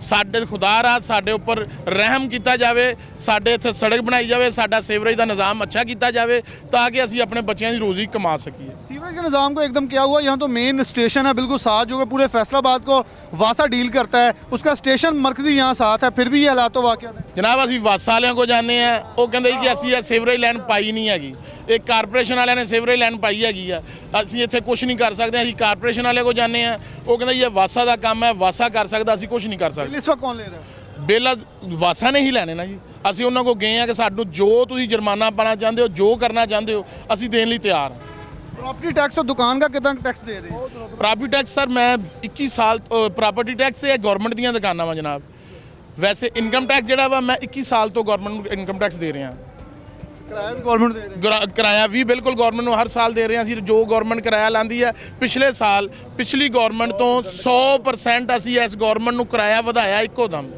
साडे खुदा रात साडे उपर रहम किया जाए, साडे इत्थे सड़क बनाई जाए, साडा सीवरेज का निज़ाम अच्छा किया जाए ताकि असी अपने बच्चों की रोज़ी कमा सकीए। सीवरेज के निज़ाम को एकदम क्या हुआ, यहाँ तो मेन स्टेशन है बिल्कुल साथ, जो कि पूरे फैसलाबाद को वासा डील करता है, उसका स्टेशन मरकजी यहाँ साथ है, फिर भी ये हालात वाक़या है। जनाब असी वासा वाले को जाने हैं, वो कहते कि असी सीवरेज लाइन पाई नहीं हैगी, एक कारपोरेशन वाले ने सीवरेज लाइन पाई हैगी है, असी इत्थे कुछ नहीं कर सकते। असी कारपोरेशन वाले को जाने हैं, वो कहते ये वासा का काम है, वासा कर सकता, असी कुछ नहीं कर सकते। इस वक्त कौन ले रहा है बिल? वासा ने ही लेने ना जी। ਅਸੀਂ ਉਹਨਾਂ ਕੋ ਗਏ ਆ ਕਿ ਸਾਨੂੰ ਜੋ ਤੁਸੀਂ ਜੁਰਮਾਨਾ ਪਾਣਾ ਚਾਹੁੰਦੇ ਹੋ, ਜੋ ਕਰਨਾ ਚਾਹੁੰਦੇ ਹੋ, ਅਸੀਂ ਦੇਣ ਲਈ ਤਿਆਰ ਹਾਂ। प्रॉपर्टी टैक्स और दुकान का कितना टैक्स दे रहे हैं? प्रॉपर्टी टैक्स सर मैं 21 साल प्रॉपर्टी टैक्स है गवर्नमेंट ਦੀਆਂ ਦੁਕਾਨਾਂ ਵਾ ਜਨਾਬ। ਵੈਸੇ ਇਨਕਮ ਟੈਕਸ ਜਿਹੜਾ ਵਾ ਮੈਂ 21 ਸਾਲ ਤੋਂ ਗਵਰਨਮੈਂਟ ਨੂੰ ਇਨਕਮ ਟੈਕਸ ਦੇ ਰਿਹਾ। किराया भी गवर्नमेंट दे रही है? ਕਿਰਾਇਆ ਵੀ ਬਿਲਕੁਲ ਗਵਰਨਮੈਂਟ ਨੂੰ ਹਰ ਸਾਲ ਦੇ ਰਹੇ ਹਾਂ ਅਸੀਂ। ਜੋ ਗਵਰਨਮੈਂਟ ਕਿਰਾਇਆ ਲਾਂਦੀ ਹੈ, ਪਿਛਲੇ ਸਾਲ ਪਿਛਲੀ ਗਵਰਨਮੈਂਟ ਤੋਂ 100% ਅਸੀਂ ਇਸ ਗਵਰਨਮੈਂਟ ਨੂੰ ਕਿਰਾਇਆ ਵਧਾਇਆ ਇੱਕੋ ਦਮ।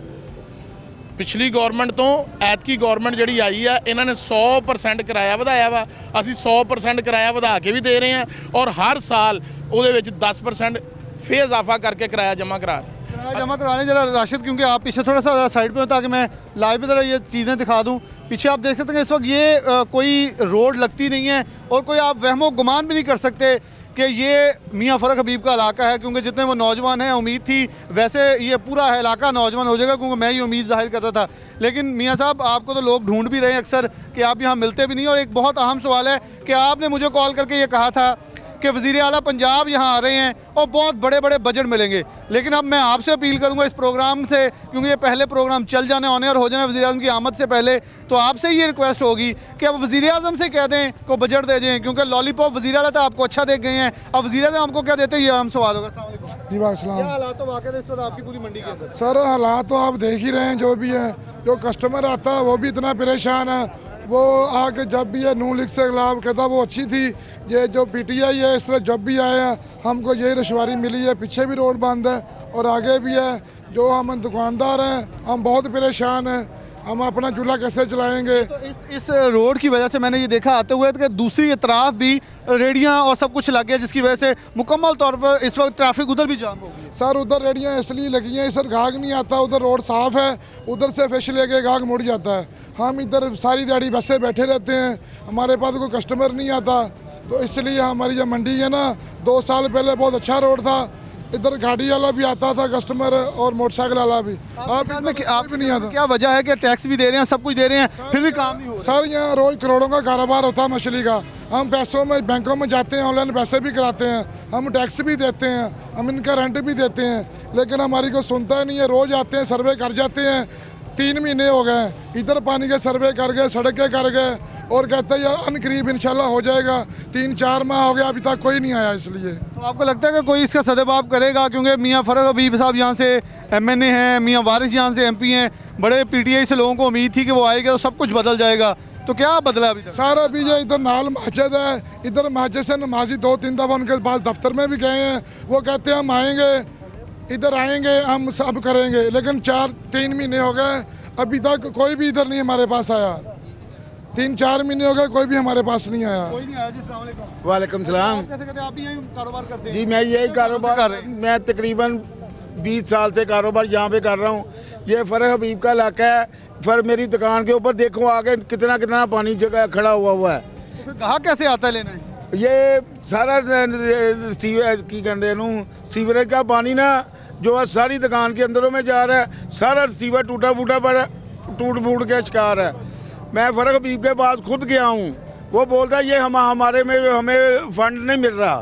ਪਿਛਲੀ ਗਵਰਨਮੈਂਟ ਤੋਂ ਐਤਕੀ ਗਵਰਨਮੈਂਟ ਜਿਹੜੀ ਆਈ ਆ, ਇਹਨਾਂ ਨੇ 100% ਕਿਰਾਇਆ ਵਧਾਇਆ ਵਾ। ਅਸੀਂ 100% ਕਿਰਾਇਆ ਵਧਾ ਕੇ ਵੀ ਦੇ ਰਹੇ ਹਾਂ ਔਰ ਹਰ ਸਾਲ ਉਹਦੇ ਵਿੱਚ 10% ਫੇਰ ਇਜ਼ਾਫਾ ਕਰਕੇ ਕਿਰਾਇਆ ਜਮ੍ਹਾਂ ਕਰਾ ਰਹੇ। चाय जमा करवाने जरा राशिद, क्योंकि आप पीछे थोड़ा सा साइड पे हो ताकि मैं लाइव में ज़रा ये चीज़ें दिखा दूँ। पीछे आप देख सकते हैं इस वक्त ये कोई रोड लगती नहीं है और कोई आप वहमो गुमान भी नहीं कर सकते कि ये मियाँ फ़रख हबीब का इलाका है, क्योंकि जितने वो नौजवान हैं उम्मीद थी वैसे ये पूरा इलाका नौजवान हो जाएगा, क्योंकि मैं ये उम्मीद जाहिर करता था। लेकिन मियाँ साहब आपको तो लोग ढूंढ भी रहे हैं अक्सर कि आप यहाँ मिलते भी नहीं। और एक बहुत अहम सवाल है कि आपने मुझे कॉल करके ये कहा था कि वज़ीर आला पंजाब यहाँ आ रहे हैं और बहुत बड़े बड़े बजट मिलेंगे, लेकिन अब मैं आपसे अपील करूँगा इस प्रोग्राम से, क्योंकि ये पहले प्रोग्राम चल जाने होने और हो जाने वज़ीर आज़म की आमद से पहले, तो आपसे ये रिक्वेस्ट होगी कि अब वज़ीर आज़म से कह दें को बजट दे दें, क्योंकि लॉलीपॉप वज़ीर आला तो आपको अच्छा दे गए हैं, अब वज़ीर आज़म आपको क्या देते हैं, ये हम सवाल होगा। अस्सलाम वालेकुम। जी वालेकुम। क्या हालात तो वाक़ई इस वक्त आपकी पूरी मंडी के अंदर? सर हालात तो आप देख ही रहे हैं, जो भी है, जो कस्टमर आता है वो भी इतना परेशान है। वो आके जब भी है नून लीग से खिलाफ कहता वो अच्छी थी, ये जो पीटीआई है इस तरह जब भी आया हमको यही रशवारी मिली है। पीछे भी रोड बंद है और आगे भी है। जो हम दुकानदार हैं हम बहुत परेशान हैं, हम अपना चूल्हा कैसे चलाएंगे। तो इस रोड की वजह से मैंने ये देखा आते हुए कि दूसरी तरफ भी रेडियां और सब कुछ लग गया, जिसकी वजह से मुकम्मल तौर पर इस वक्त ट्रैफिक उधर भी जाम हो गई। सर उधर रेडियाँ इसलिए लगी हैं, सर गाहक नहीं आता, उधर रोड साफ़ है, उधर से फिश लेके गाहक मुड़ जाता है। हम इधर सारी दिहाड़ी बसें बैठे रहते हैं, हमारे पास कोई कस्टमर नहीं आता, तो इसलिए हमारी जो मंडी है ना, 2 साल पहले बहुत अच्छा रोड था, इधर गाड़ी वाला भी आता था कस्टमर और मोटरसाइकिल वाला भी। आप भी नहीं आता। क्या वजह है कि टैक्स भी दे रहे हैं, सब कुछ दे रहे हैं, फिर भी काम नहीं हो रहा? सर यहाँ रोज करोड़ों का कारोबार होता है मछली का। हम पैसों में बैंकों में जाते हैं, ऑनलाइन पैसे भी कराते हैं, हम टैक्स भी देते हैं, हम इनका रेंट भी देते हैं, लेकिन हमारी को सुनता ही नहीं है। रोज आते हैं, सर्वे कर जाते हैं। 3 महीने हो गए, इधर पानी के सर्वे कर गए, सड़कें कर गए और कहते हैं यार अनकरीब इंशाल्लाह हो जाएगा। 3-4 माह हो गया अभी तक कोई नहीं आया। इसलिए तो आपको लगता है कि कोई इसका सदबाब करेगा? क्योंकि मियाँ फ़रख हबीब साहब यहाँ से MNA हैं, मियाँ वारिस यहाँ से MP हैं, बड़े PTI से लोगों को उम्मीद थी कि वो आएगा तो सब कुछ बदल जाएगा, तो क्या बदला अभी तक? सारा अभी जो इधर नाल मस्जिद है, इधर मस्जिद से नमाजी 2-3 दफ़ा उनके पास दफ्तर में भी गए हैं। वो कहते हैं हम आएंगे, इधर आएंगे, हम सब करेंगे, लेकिन 3 महीने हो गए अभी तक कोई भी इधर नहीं हमारे पास आया। 3-4 महीने हो गए कोई भी हमारे पास नहीं आया। कोई नहीं आया जी। अस्सलाम वालेकुम। वालेकुम सलाम। आप कैसे कहते हैं, आप भी यहीं कारोबार करते हैं? जी मैं यही कारोबार कर रहे हैं। मैं तकरीबन 20 साल से कारोबार यहाँ पे कर रहा हूँ। ये फ़रख हबीब का इलाका है। फिर मेरी दुकान के ऊपर देखो आगे कितना कितना पानी जगह खड़ा हुआ है। तो फिर कहाँ कैसे आता है लेने? ये सारा सीवेज की कहते सीवरेज का पानी ना जो है सारी दुकान के अंदरों में जा रहा है। सारा सीवर टूटा फूटा पड़ा, टूट फूट के शिकार है। मैं फ़रख हबीब के पास खुद गया हूँ, वो बोलता है ये हमारे में हमें फंड नहीं मिल रहा।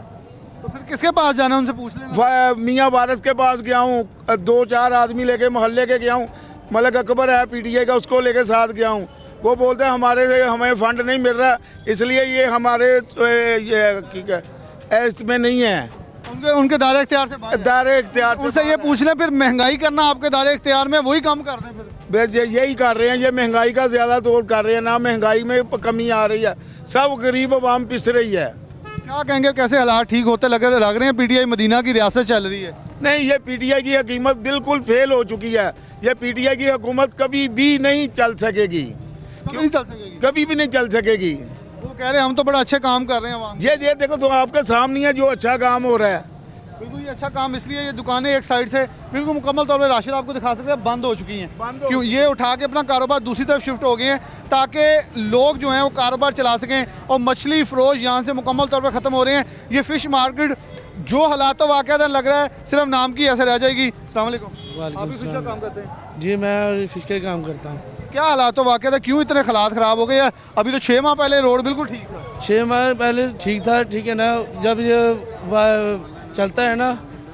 तो फिर किसके पास जाना है, उनसे पूछ लेना। मियाँ वारिस के पास गया हूँ, 2-4 आदमी लेके मोहल्ले के गया हूँ, मलिक अकबर है PTI का, उसको लेके साथ गया हूँ। वो बोलते हैं हमें फंड नहीं मिल रहा, इसलिए ये हमारे इसमें नहीं है। उनके दायरे इख्तियार से बाहर है। दायरे इख्तियार से उनसे ये पूछ लें फिर महंगाई करना आपके दायरे इख्तियार में, वही काम कर दें फिर। यही कर रहे हैं, ये महंगाई का ज़्यादा तौर कर रहे हैं ना, महंगाई में कमी आ रही है, सब गरीब आवाम पिस रही है। क्या कहेंगे, कैसे हालात ठीक होते लग रहे हैं? PTI मदीना की रियासत चल रही है। नहीं, ये PTI की हुकूमत बिल्कुल फेल हो चुकी है। ये PTI की हुकूमत कभी भी नहीं चल सकेगी, कभी नहीं चल सकेगी, कभी भी नहीं चल सकेगी। वो कह रहे हैं हम तो बड़ा अच्छे काम कर रहे हैं आवाम। ये देखो तो आपके सामने है जो अच्छा काम हो रहा है। बिल्कुल ये अच्छा काम इसलिए, ये दुकानें एक साइड से बिल्कुल मुकम्मल तौर पर राशिद आपको दिखा सकते हैं बंद हो चुकी हैं। क्यों? ये उठा के अपना कारोबार दूसरी तरफ शिफ्ट हो गए हैं ताकि लोग जो हैं वो कारोबार चला सकें, और मछली फरोश यहाँ से मुकम्मल तौर पर ख़त्म हो रहे हैं। ये फ़िश मार्केट जो हालात वाक़ लग रहा है सिर्फ नाम की ऐसे रह जाएगी। अस्सलाम वालेकुम। आप भी फिश का काम करते हैं? जी मैं फिश का काम करता हूँ। क्या हालात वाक़ था, क्यों इतने हालात ख़राब हो गए? अभी तो 6 माह पहले रोड बिल्कुल ठीक था। 6 माह पहले ठीक था, ठीक है ना। जब ये चलता है ना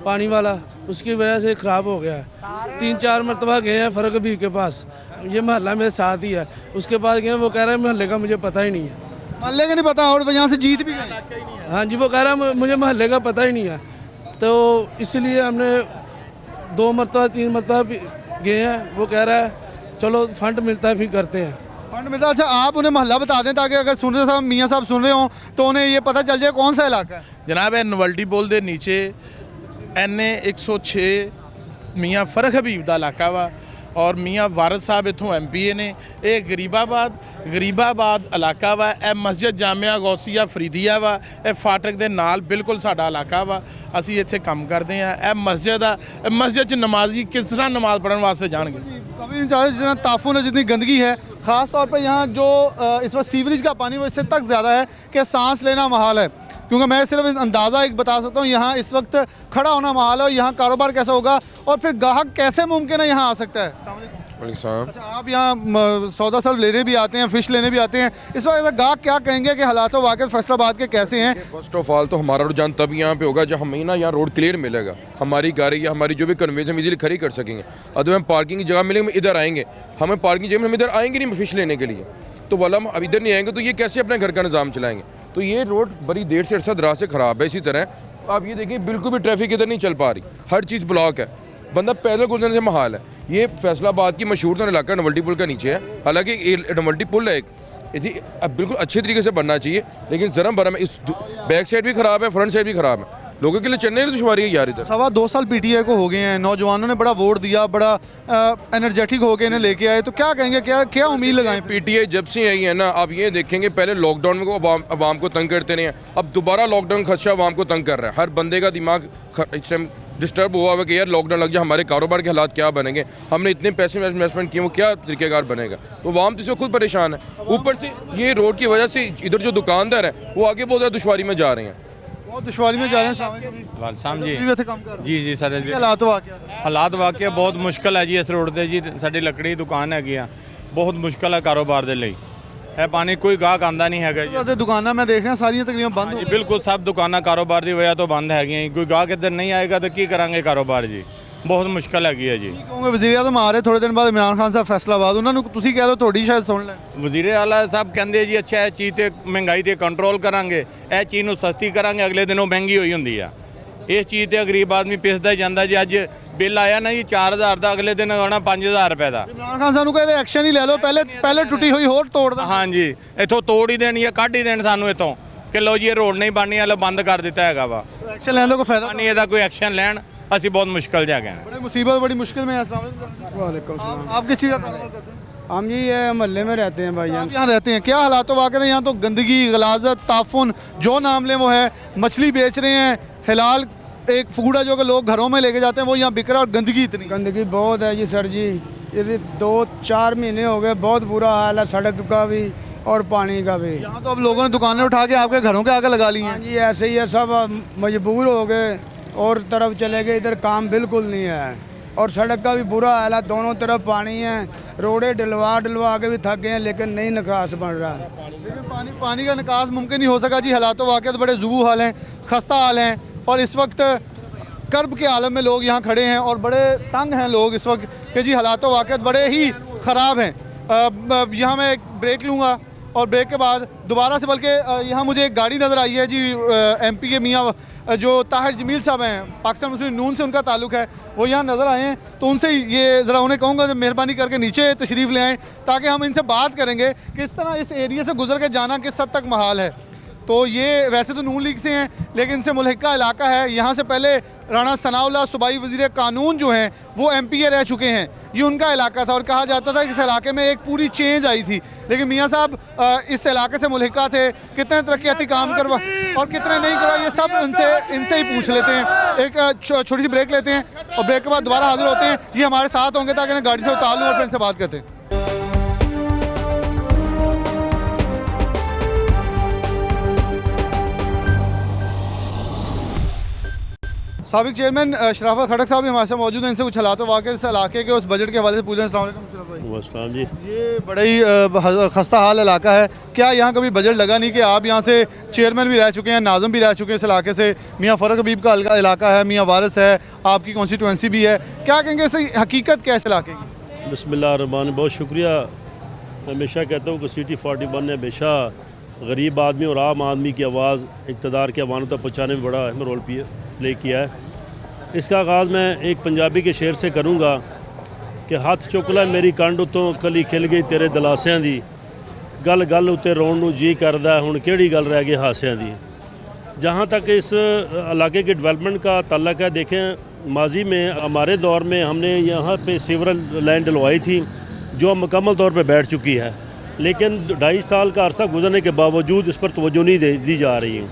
पानी वाला, उसकी वजह से ख़राब हो गया है। 3-4 मरतबा गए हैं फ़रख हबीब के पास, ये मोहल्ला मेरे साथ ही है, उसके पास गए, वो कह रहा है मोहल्ले का मुझे पता ही नहीं है। मोहल्ले का नहीं पता और यहाँ से जीत भी गए? हाँ जी, वो कह रहा है मुझे मोहल्ले का पता ही नहीं है। तो इसलिए हमने 2 मरतबा 3 मरतबा गए हैं। वो कह रहा है चलो फंड मिलता है फिर करते हैं। फंड मिलता है? अच्छा आप उन्हें मोहल्ला बता दें ताकि अगर सुन रहे साहब मियाँ साहब सुन रहे हों तो उन्हें ये पता चल जाए कौन सा इलाका है। जनाब नवल्टी पुल दे नीचे NA 106 मियाँ फ़रख हबीब का इलाका वा। ਔਰ ਮੀਆਂ ਵਾਰਿਸ ਸਾਹਿਬ ਇੱਥੋਂ ਐਮਪੀਏ ਨੇ। ਇਹ ਗਰੀਬਾਬਾਦ ਇਲਾਕਾ ਵਾ, ਇਹ ਮਸਜਿਦ ਜਾਮਿਆ ਗੌਸੀਆ ਫਰੀਦੀਆ ਵਾ, ਇਹ ਫਾਟਕ ਦੇ ਨਾਲ ਬਿਲਕੁਲ ਸਾਡਾ ਇਲਾਕਾ ਵਾ। ਅਸੀਂ ਇੱਥੇ ਕੰਮ ਕਰਦੇ ਆ। ਇਹ ਮਸਜਿਦ ਆ, ਮਸਜਿਦ 'ਚ ਨਮਾਜ਼ੀ किस तरह नमाज पढ़ने वास्ते जाएंगे। कभी नहीं चाहते जितना ताफुन है, जितनी गंदगी है, ख़ास तौर पे यहाँ जो इस वक्त सीवरेज का पानी वो इससे तक ज़्यादा है कि सांस लेना महाल है। क्योंकि मैं सिर्फ अंदाज़ा एक बता सकता हूँ, यहाँ इस वक्त खड़ा होना महाल है और यहाँ कारोबार कैसा होगा और फिर ग्राहक कैसे मुमकिन है यहाँ आ सकता है। अच्छा, आप यहाँ सौदा सब लेने भी आते हैं, फ़िश लेने भी आते हैं, इस वक्त गाहक क्या कहेंगे कि हालात वाक़ई फैसलाबाद के कैसे हैं? फर्स्ट ऑफ ऑल तो हमारा रुझान तब यहाँ पे होगा जब हमें ना यहाँ रोड क्लियर मिलेगा, हमारी गाड़ी या हमारी जो भी कन्वेंस हम इजीली खड़ी कर सकेंगे। अगर हम पार्किंग की जगह मिलेंगे, हम इधर आएंगे, हमें पार्किंग जगह में हम इधर आएंगे नहीं फ़िश लेने के लिए, तो वाला हम अब इधर नहीं आएंगे तो ये कैसे अपने घर का निज़ाम चलाएंगे। तो ये रोड बड़ी देर से अरसा दराज से ख़राब है। इसी तरह आप ये देखिए बिल्कुल भी ट्रैफिक इधर नहीं चल पा रही, हर चीज़ ब्लॉक है, बंदा पैदल गुजरने से महाल है। ये फैसलाबाद की मशहूर तो इलाका नवल्टी पुल का नीचे है, हालांकि नवल्टी पुल है एक, यदि अब बिल्कुल अच्छे तरीके से बनना चाहिए, लेकिन जरम भरम इस बैक साइड भी ख़राब है, फ्रंट साइड भी ख़राब है, लोगों के लिए चलने की दुश्वारी है यार। इधर 2.25 साल पीटीआई को हो गए हैं, नौजवानों ने बड़ा वोट दिया, बड़ा एनर्जेटिक होकर इन्हें लेके आए, तो क्या कहेंगे, क्या उम्मीद लगाएं? पीटीआई जब से आई है ना, आप ये देखेंगे पहले लॉकडाउन में अवाम को तंग करते रहे हैं, अब दोबारा लॉकडाउन खदशा अवाम को तंग कर रहा है। हर बंदे का दिमाग इस टाइम डिस्टर्ब हुआ हुआ कि यार लॉकडाउन लग जाए, हमारे कारोबार के हालात क्या बनेंगे, हमने इतने पैसे इन्वेस्टमेंट किए, वो क्या तरीक़ेकार बनेगा। तो अवाम तो इससे खुद परेशान है, ऊपर से ये रोड की वजह से इधर जो दुकानदार हैं वो आगे बहुत ज़्यादा दुश्वारी में जा रहे हैं, बहुत दुश्वारी में जा रहे हैं। जी सर जी, हालात वाकई बहुत मुश्किल है जी इस रोड से जी। साडी लकड़ी की दुकान हैगी आ, बहुत मुश्किल है कारोबार के लिए। है पानी कोई गाहक आंदा नहीं है जी। दुकाना मैं देख रहा सारी तकरीबन बंद हो, बिल्कुल सब दुकाना कारोबार की वजह तो बंद है। कोई गाहक इधर नहीं आएगा तो की करांगे कारोबार जी, बहुत मुश्किल हैगी है जी। वज़ीर आज़म आ रहे थोड़े दिन बाद, इमरान खान साहब फैसलाबाद, उन्होंने तुसी कह दो थोड़ी शायद सुन लें। वज़ीर आला साहब कहते जी अच्छा चीज़ ते महंगाई ते कंट्रोल करांगे, यह चीज़ नूं सस्ती करांगे, अगले दिन वो महंगी होई हुंदी आ। इस चीज़ ते गरीब आदमी पिसदा ही जांदा जी। अज बिल आया ना जी 4000 का, अगले दिन आना 5000 रुपए का। इमरान खान साहब कहते एक्शन ही ले लो, पहले टुटी हुई होर तोड़ दो। हाँ जी, इतों तोड़ ही देनी है, कढ़ ही देन सानू इतों कि लो जी ये रोड नहीं बननी, वाला बंद कर दिता है वा। एक्शन लेने का फायदा नहीं, ਇਹਦਾ कोई एक्शन लैन, ਅਸੀਂ बहुत मुश्किल जा गए हैं, बड़ी मुसीबत, बड़ी मुश्किल में। वालेकुम सलाम। आप किस चीज़ का कारोबार करते हैं? हम जी ये मोहल्ले में रहते हैं भाई। आप यहाँ रहते हैं, क्या हालात वाक़ई है यहाँ? तो गंदगी, गलाजत, ताफुन, जो नाम लें वो है। मछली बेच रहे हैं, हिलाल एक फूड है जो कि लोग घरों में लेके जाते हैं, वो यहाँ बिक रहा है, और गंदगी बहुत है जी सर जी। ये 2-4 महीने हो गए, बहुत बुरा हाल है सड़क का भी और पानी का भी। यहाँ तो अब लोगों ने दुकानें उठा के आपके घरों के आगे लगा ली हैं। जी ऐसे ही है, सब मजबूर हो गए और तरफ चले गए, इधर काम बिल्कुल नहीं है। और सड़क का भी बुरा हाल है, दोनों तरफ पानी है, रोडे डलवा के भी थक गए हैं, लेकिन नहीं निकास बन रहा है। लेकिन पानी का निकास मुमकिन नहीं हो सका जी। हालात वाक़ई तो बड़े जुबू हाल हैं, खस्ता हाल हैं, और इस वक्त कर्ब के आलम में लोग यहाँ खड़े हैं और बड़े तंग हैं लोग इस वक्त कि जी हालात वाक़ई बड़े ही ख़राब हैं। यहाँ मैं एक ब्रेक लूँगा और ब्रेक के बाद दोबारा से, बल्कि यहाँ मुझे एक गाड़ी नज़र आई है जी, एमपी के मियाँ जो ताहिर जमील साहब हैं, पाकिस्तान मुस्लिम नून से उनका ताल्लुक है, वो यहाँ नज़र आए हैं, तो उनसे ये ज़रा उन्हें कहूँगा कि मेहरबानी करके नीचे तशरीफ़ ले आएँ, ताकि हम इनसे बात करेंगे किस तरह इस एरिया से गुजर के जाना किस हद तक महाल है। तो ये वैसे तो नून लीग से हैं, लेकिन इनसे मुल्हिका इलाका है। यहाँ से पहले राणा सनाउल्लाह सूबाई वज़ीर कानून जो हैं वो एमपीए रह चुके हैं, ये उनका इलाका था, और कहा जाता था कि इस इलाके में एक पूरी चेंज आई थी। लेकिन मियाँ साहब इस इलाके से मुल्हिका थे, कितने तरक्याती काम करवा और कितने नहीं करवा, ये सब इनसे ही पूछ लेते हैं। एक छोटी सी ब्रेक लेते हैं और ब्रेक के बाद दोबारा हाजिर होते हैं। ये हमारे साथ होंगे ताकि इन्हें गाड़ी से उतार लूँ और फिर इनसे बात करते हैं। साबिक चेयरमैन शराफत खटक साहब हमारे साथ मौजूद हैं, इनसे कुछ हालात वाक़ई इस इलाके के उस बजट के हवाले से पूछें। अस्सलाम वालेकुम शराफ भाई। जी, ये बड़ा ही खस्ता हाल इलाका है, क्या यहाँ कभी बजट लगा नहीं कि आप यहाँ से चेयरमैन भी रह चुके हैं, नाज़िम भी रह चुके हैं इस इलाके से, मियाँ फ़रक हबीब का इलाका है, मियाँ वारिस है, आपकी कॉन्स्टिट्यूंसी भी है, क्या कहेंगे इस हकीकत क्या इस इलाके की? बिस्मिल्लाहिर्रहमानिर्रहीम, बहुत शुक्रिया। मैं हमेशा कहता हूँ कि सिटी 41 ने हमेशा गरीब आदमी और आम आदमी की आवाज़ इक़्तिदार के अवानों तक पहुँचाने में बड़ा अहम रोल प्ले किया है। इसका आगाज़ मैं एक पंजाबी के शेर से करूँगा कि हथ चुक लै मेरी कंड उतों कली खिल गई तेरे दलासियां दी, गल गल उत्ते रोण नूं जी करदा हुण किहड़ी गल रह गई हासियां दी। जहाँ तक इस इलाके की डेवलपमेंट का ताल्लुक है, देखें माजी में हमारे दौर में हमने यहाँ पे सीवरेज लाइन डलवाई थी जो मुकम्मल तौर पे बैठ चुकी है, लेकिन 2.5 साल का अरसा गुजरने के बावजूद इस पर तवज्जो नहीं दी जा रही है।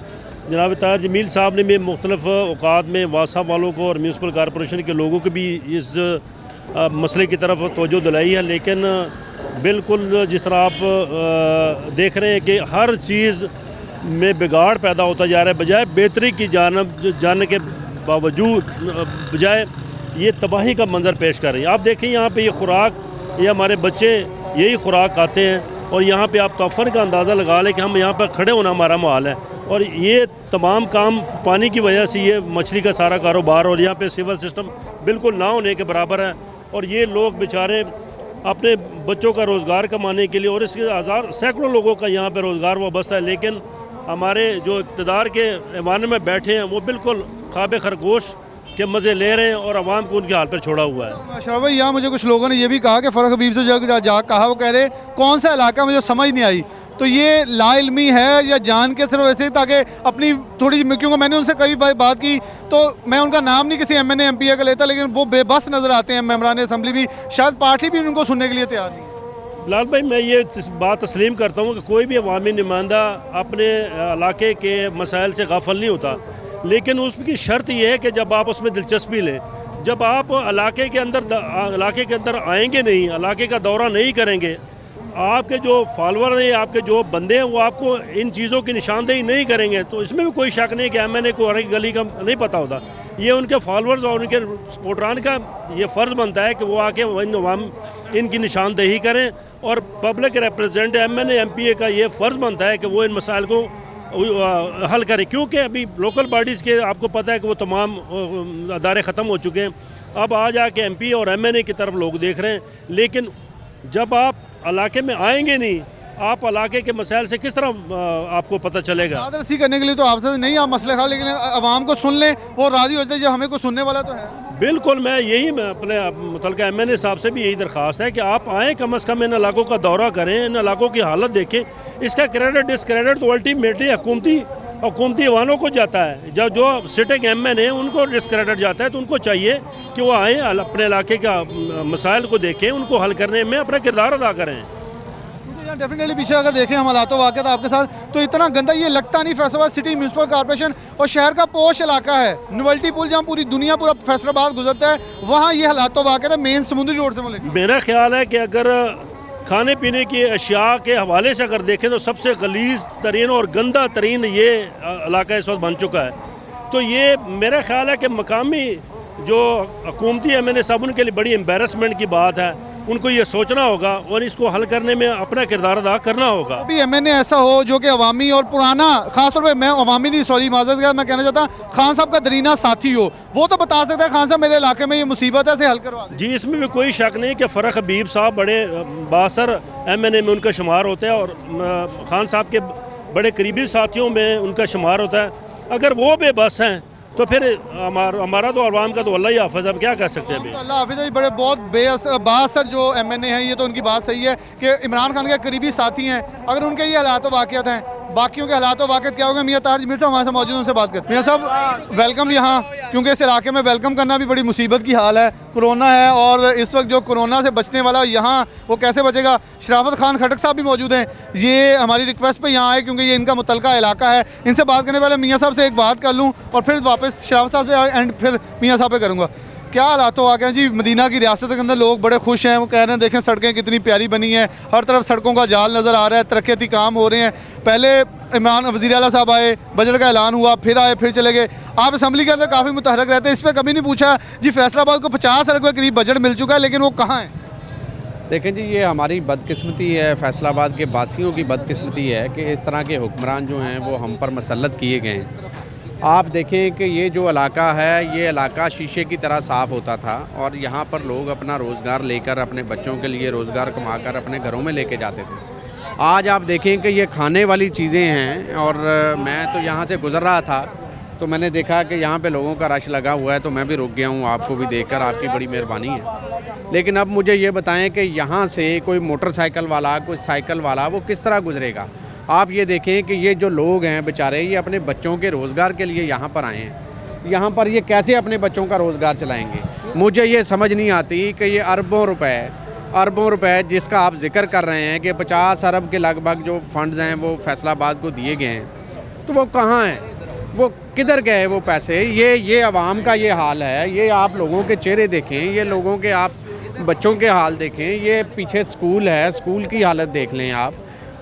जनाब ताहिर जमील साहब ने भी मुख्तलिफ़ औकात में वासा वालों को और म्यूनसिपल कॉरपोरेशन के लोगों को भी इस मसले की तरफ तवज्जो दिलाई है, लेकिन बिल्कुल जिस तरह आप देख रहे हैं कि हर चीज़ में बिगाड़ पैदा होता जा रहा है, बजाय बेहतरी की जाने के बावजूद बजाय ये तबाही का मंजर पेश कर रही है। आप देखें यहाँ पे ये खुराक, ये हमारे बच्चे यही खुराक खाते हैं और यहाँ पे आप तोफ़न का अंदाज़ा लगा लें कि हम यहाँ पर खड़े होना हमारा माल है, और ये तमाम काम पानी की वजह से ये मछली का सारा कारोबार, और यहाँ पे सिविल सिस्टम बिल्कुल ना होने के बराबर है। और ये लोग बेचारे अपने बच्चों का रोज़गार कमाने के लिए, और इसके सैकड़ों लोगों का यहाँ पे रोज़गार वाबस्ता है, लेकिन हमारे जो इक़्तिदार के ऐवान में बैठे हैं वो बिल्कुल ख्वाब खरगोश के मज़े ले रहे हैं और आवाम को उनके हाल पर छोड़ा हुआ है। अशरफ भाई, यहाँ मुझे कुछ लोगों ने ये भी कहा कि फ़र्क हबीब से जो कहा, वो कह रहे कौन सा इलाका मुझे समझ नहीं आई, तो ये लाइल्मी है या जान के सिर्फ वैसे ही ताकि अपनी थोड़ी, क्योंकि मैंने उनसे कई बात की तो मैं उनका नाम नहीं किसी MNA MPA का लेता, लेकिन वो बेबस नज़र आते हैं। मेंबरान असम्बली भी, शायद पार्टी भी उनको सुनने के लिए तैयार नहीं है। बिलाल भाई, मैं ये बात तस्लीम करता हूँ कि कोई भी अवामी नुमाइंदा अपने इलाके के मसाइल से गाफिल नहीं होता, लेकिन उसकी शर्त यह है कि जब आप उसमें दिलचस्पी लें, जब आप इलाके के अंदर आएंगे नहीं, इलाके का दौरा नहीं करेंगे, आपके जो फॉलोअर हैं, आपके जो बंदे हैं, वो आपको इन चीज़ों की निशानदेही नहीं करेंगे, तो इसमें भी कोई शक नहीं कि MNA को हर एक गली का नहीं पता होता। ये उनके फॉलोअर्स और उनके सपोर्टरान का ये फ़र्ज़ बनता है कि वो आके इनकी निशानदेही करें, और पब्लिक रिप्रेजेंटेटिव MNA MPA का ये फ़र्ज़ बनता है कि वो इन मसाइल को हल करें, क्योंकि अभी लोकल बॉडीज़ के आपको पता है कि वो तमाम अदारे ख़त्म हो चुके हैं। अब आ जाके MP और MNA की तरफ लोग देख रहे हैं, लेकिन जब आप इलाके में आएंगे नहीं, आप इलाके के मसाइल से किस तरह आपको पता चलेगा? आदरसी करने के लिए तो आपसे नहीं आप मसले खा, लेकिन आवाम को सुन लें, वो राज़ी होते हैं, जब हमें को सुनने वाला तो है। बिल्कुल, मैं अपने मुतल्लिका MNA साहब से भी यही दरख्वास्त है कि आप आएँ, कम अज़ कम इन इलाकों का दौरा करें, इन इलाकों की हालत देखें। इसका क्रेडिट डिसक्रेडिट तो अल्टीमेटली हुकूमती वालों को जाता है, जो सिटिंग MNA उनको डिसक्रेडिट जाता है, तो उनको चाहिए कि वो आएँ, अपने इलाके का मसाइल को देखें, उनको हल करने में अपना किरदार अदा करें। डेफिनेटली पीछे अगर देखें हम हालात वाक़ आपके साथ, तो इतना गंदा ये लगता नहीं। फैसलाबाद सिटी म्यूनसिपल कॉर्पोरेशन और शहर का पोश इलाका है, नोवेल्टी पुल जहाँ पूरी दुनिया पूरा फैसलाबाद गुजरता है, वहाँ ये हालात वाक़ है मेन समुद्री रोड से मिलेगी। मेरा ख्याल है कि अगर खाने पीने की अशिया के हवाले से अगर देखें तो सबसे गलीज़ तरीन और गंदा तरीन ये इलाका इस वक्त बन चुका है। तो ये मेरा ख्याल है कि मकामी जो हुकूमती MNA साहब, उनके लिए बड़ी एम्बेरसमेंट की बात है, उनको ये सोचना होगा और इसको हल करने में अपना किरदार अदा करना होगा। अभी MNA ऐसा हो जो कि अवामी और पुराना, खासतौर पे मैं अवामी नहीं, सॉरी माज़रत, मैं कहना चाहता खान साहब का दरीना साथी हो, वो तो बता सकता है खान साहब मेरे इलाके में ये मुसीबत है, इसे हल करवा दें। जी, इसमें भी कोई शक नहीं कि फ़र्क हबीब साहब बड़े बासर MNA में उनका शुमार होता है और खान साहब के बड़े करीबी साथियों में उनका शुमार होता है। अगर वो बेबस हैं तो फिर हमारा तो अवाम का तो अल्लाह ही हाफ़िज़, अब क्या कह सकते हैं अभी। अल्लाह हाफ़िज़ है, बड़े बहुत बासर जो MNA हैं, ये तो उनकी बात सही है कि इमरान खान के करीबी साथी हैं। अगर उनके ये हालात वाक़ियात हैं, बाकियों के हालात वाक़ियात क्या होगा? मियाँ ताहिर जमील साहब हमारे साथ मौजूद, उनसे बात करते हैं। मियाँ साहब वेलकम यहाँ, क्योंकि इस इलाके में वेलकम करना भी बड़ी मुसीबत की हाल है। कोरोना है और इस वक्त जो कोरोना से बचने वाला यहाँ वो कैसे बचेगा? शराफत खान खटक साहब भी मौजूद हैं, ये हमारी रिक्वेस्ट पे यहाँ आए क्योंकि ये इनका मुतल्लिका इलाका है। इनसे बात करने पहले मियाँ साहब से एक बात कर लूँ और फिर वापस शराफत साहब से एंड फिर मियाँ साहब पे करूँगा। क्या हालात हो आ गए जी मदीना की रियासत के अंदर? लोग बड़े खुश हैं, वो कह रहे हैं देखें सड़कें कितनी प्यारी बनी हैं, हर तरफ सड़कों का जाल नज़र आ रहा है, तरक्याती काम हो रहे हैं। पहले इमरान वज़ीर आला साहब आए, बजट का ऐलान हुआ, फिर आए, फिर चले गए। आप असम्बली के अंदर काफ़ी मुतहरक रहते हैं, इस पर कभी नहीं पूछा जी फैसलाबाद को 50 अरब के करीब बजट मिल चुका है, लेकिन वो कहाँ है? देखें जी, ये हमारी बदकिस्मती है, फैसलाबाद के बासियों की बदकिस्मती है कि इस तरह के हुक्मरान जो हैं वो हम पर मसल्लत किए गए हैं। आप देखें कि ये जो इलाका है, ये इलाका शीशे की तरह साफ़ होता था और यहाँ पर लोग अपना रोज़गार लेकर, अपने बच्चों के लिए रोज़गार कमाकर अपने घरों में लेके जाते थे। आज आप देखें कि ये खाने वाली चीज़ें हैं और मैं तो यहाँ से गुज़र रहा था तो मैंने देखा कि यहाँ पे लोगों का रश लगा हुआ है, तो मैं भी रुक गया हूँ। आपको भी देखकर आपकी बड़ी मेहरबानी है। लेकिन अब मुझे ये बताएं कि यहाँ से कोई मोटरसाइकिल वाला, कोई साइकिल वाला, वो किस तरह गुजरेगा? आप ये देखें कि ये जो लोग हैं बेचारे, ये अपने बच्चों के रोज़गार के लिए यहाँ पर आए हैं। यहाँ पर ये कैसे अपने बच्चों का रोज़गार चलाएंगे। मुझे ये समझ नहीं आती कि ये अरबों रुपए जिसका आप जिक्र कर रहे हैं कि 50 अरब के लगभग जो फंड्स हैं वो फैसलाबाद को दिए गए हैं, तो वो कहाँ हैं, वो किधर गए वो पैसे। ये आवाम का ये हाल है, ये आप लोगों के चेहरे देखें, ये लोगों के आप बच्चों के हाल देखें, ये पीछे स्कूल है, स्कूल की हालत देख लें आप,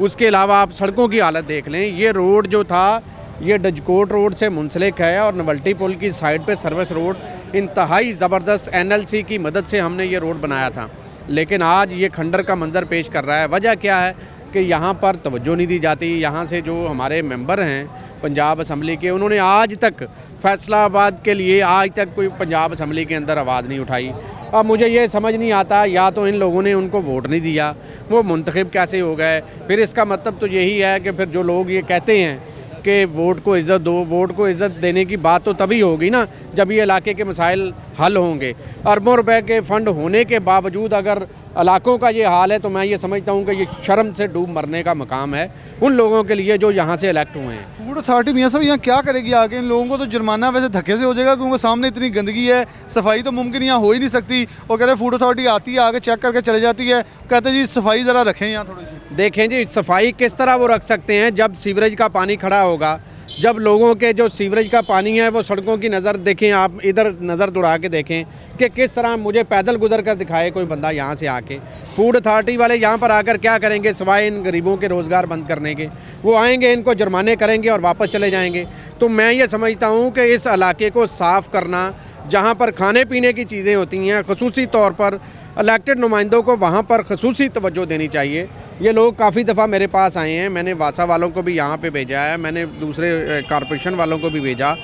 उसके अलावा आप सड़कों की हालत देख लें। ये रोड जो था ये डजकोट रोड से मुंसलिक है और नवल्टी पुल की साइड पे सर्विस रोड इंतहाई ज़बरदस्त NLC की मदद से हमने ये रोड बनाया था, लेकिन आज ये खंडर का मंजर पेश कर रहा है। वजह क्या है कि यहाँ पर तवज्जो नहीं दी जाती। यहाँ से जो हमारे मेंबर हैं पंजाब असम्बली के, उन्होंने आज तक फैसलाबाद के लिए आज तक कोई पंजाब असम्बली के अंदर आवाज़ नहीं उठाई। अब मुझे ये समझ नहीं आता, या तो इन लोगों ने उनको वोट नहीं दिया, वो मुंतखब कैसे हो गए। फिर इसका मतलब तो यही है कि फिर जो लोग ये कहते हैं कि वोट को इज़्ज़त दो, वोट को इज़्ज़त देने की बात तो तभी होगी ना जब ये इलाके के मसाइल हल होंगे। अरबों रुपए के फ़ंड होने के बावजूद अगर इलाकों का ये हाल है तो मैं ये समझता हूँ कि ये शर्म से डूब मरने का मकाम है उन लोगों के लिए जो यहाँ से इलेक्ट हुए हैं। फूड अथॉरिटी मियाँ साहब यहाँ क्या करेगी आगे? इन लोगों को तो जुर्माना वैसे धक्के से हो जाएगा क्योंकि सामने इतनी गंदगी है, सफाई तो मुमकिन यहाँ हो ही नहीं सकती। और कहते हैं फूड अथॉरिटी आती है, आगे चेक करके चले जाती है, कहते हैं जी सफाई ज़रा रखें यहाँ थोड़ी सी। देखें जी, सफाई किस तरह वो रख सकते हैं जब सीवरेज का पानी खड़ा होगा, जब लोगों के जो सीवरेज का पानी है वो सड़कों की नज़र देखें, आप इधर नज़र दौड़ा के देखें कि किस तरह, मुझे पैदल गुजर कर दिखाए कोई बंदा यहाँ से आके। फूड अथॉरिटी वाले यहाँ पर आकर क्या करेंगे सिवाय इन गरीबों के रोज़गार बंद करने के? वो आएंगे, इनको जुर्माने करेंगे और वापस चले जाएंगे। तो मैं ये समझता हूँ कि इस इलाके को साफ़ करना, जहाँ पर खाने पीने की चीज़ें होती हैं, ख़ुसूसी तौर पर इलेक्टेड नुमाइंदों को वहाँ पर ख़ुसूसी तवज्जो देनी चाहिए। ये लोग काफ़ी दफ़ा मेरे पास आए हैं, मैंने वासा वालों को भी यहाँ पे भेजा है, मैंने दूसरे कॉरपोरेशन वालों को भी भेजा,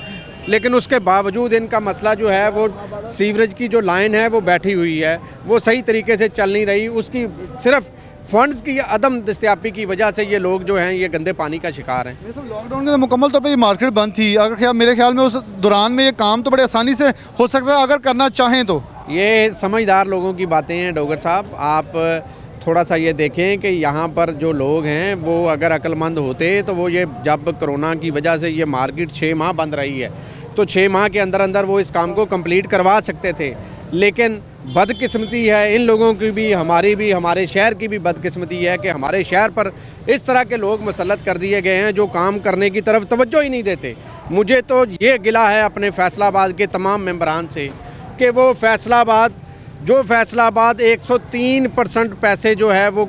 लेकिन उसके बावजूद इनका मसला जो है वो सीवरेज की जो लाइन है वो बैठी हुई है, वो सही तरीके से चल नहीं रही। उसकी सिर्फ फंड्स की अदम दस्तयाबी की वजह से ये लोग जो हैं ये गंदे पानी का शिकार हैं। तो लॉकडाउन के मुकम्मल तौर पर ये मार्केट बंद थी, अगर मेरे ख्याल में उस दौरान में ये काम तो बड़े आसानी से हो सकता है अगर करना चाहें तो। ये समझदार लोगों की बातें हैं डोगर साहब। आप थोड़ा सा ये देखें कि यहाँ पर जो लोग हैं वो अगर अक्लमंद होते तो वो ये जब कोरोना की वजह से ये मार्केट 6 माह बंद रही है तो 6 माह के अंदर अंदर वो इस काम को कंप्लीट करवा सकते थे। लेकिन बदकिस्मती है इन लोगों की भी, हमारी भी, हमारे शहर की भी बदकिस्मती है कि हमारे शहर पर इस तरह के लोग मुसल्लत कर दिए गए हैं जो काम करने की तरफ तवज्जो ही नहीं देते। मुझे तो ये गिला है अपने फैसलाबाद के तमाम मेंबरान से कि वो फैसलाबाद 103% पैसे जो है वो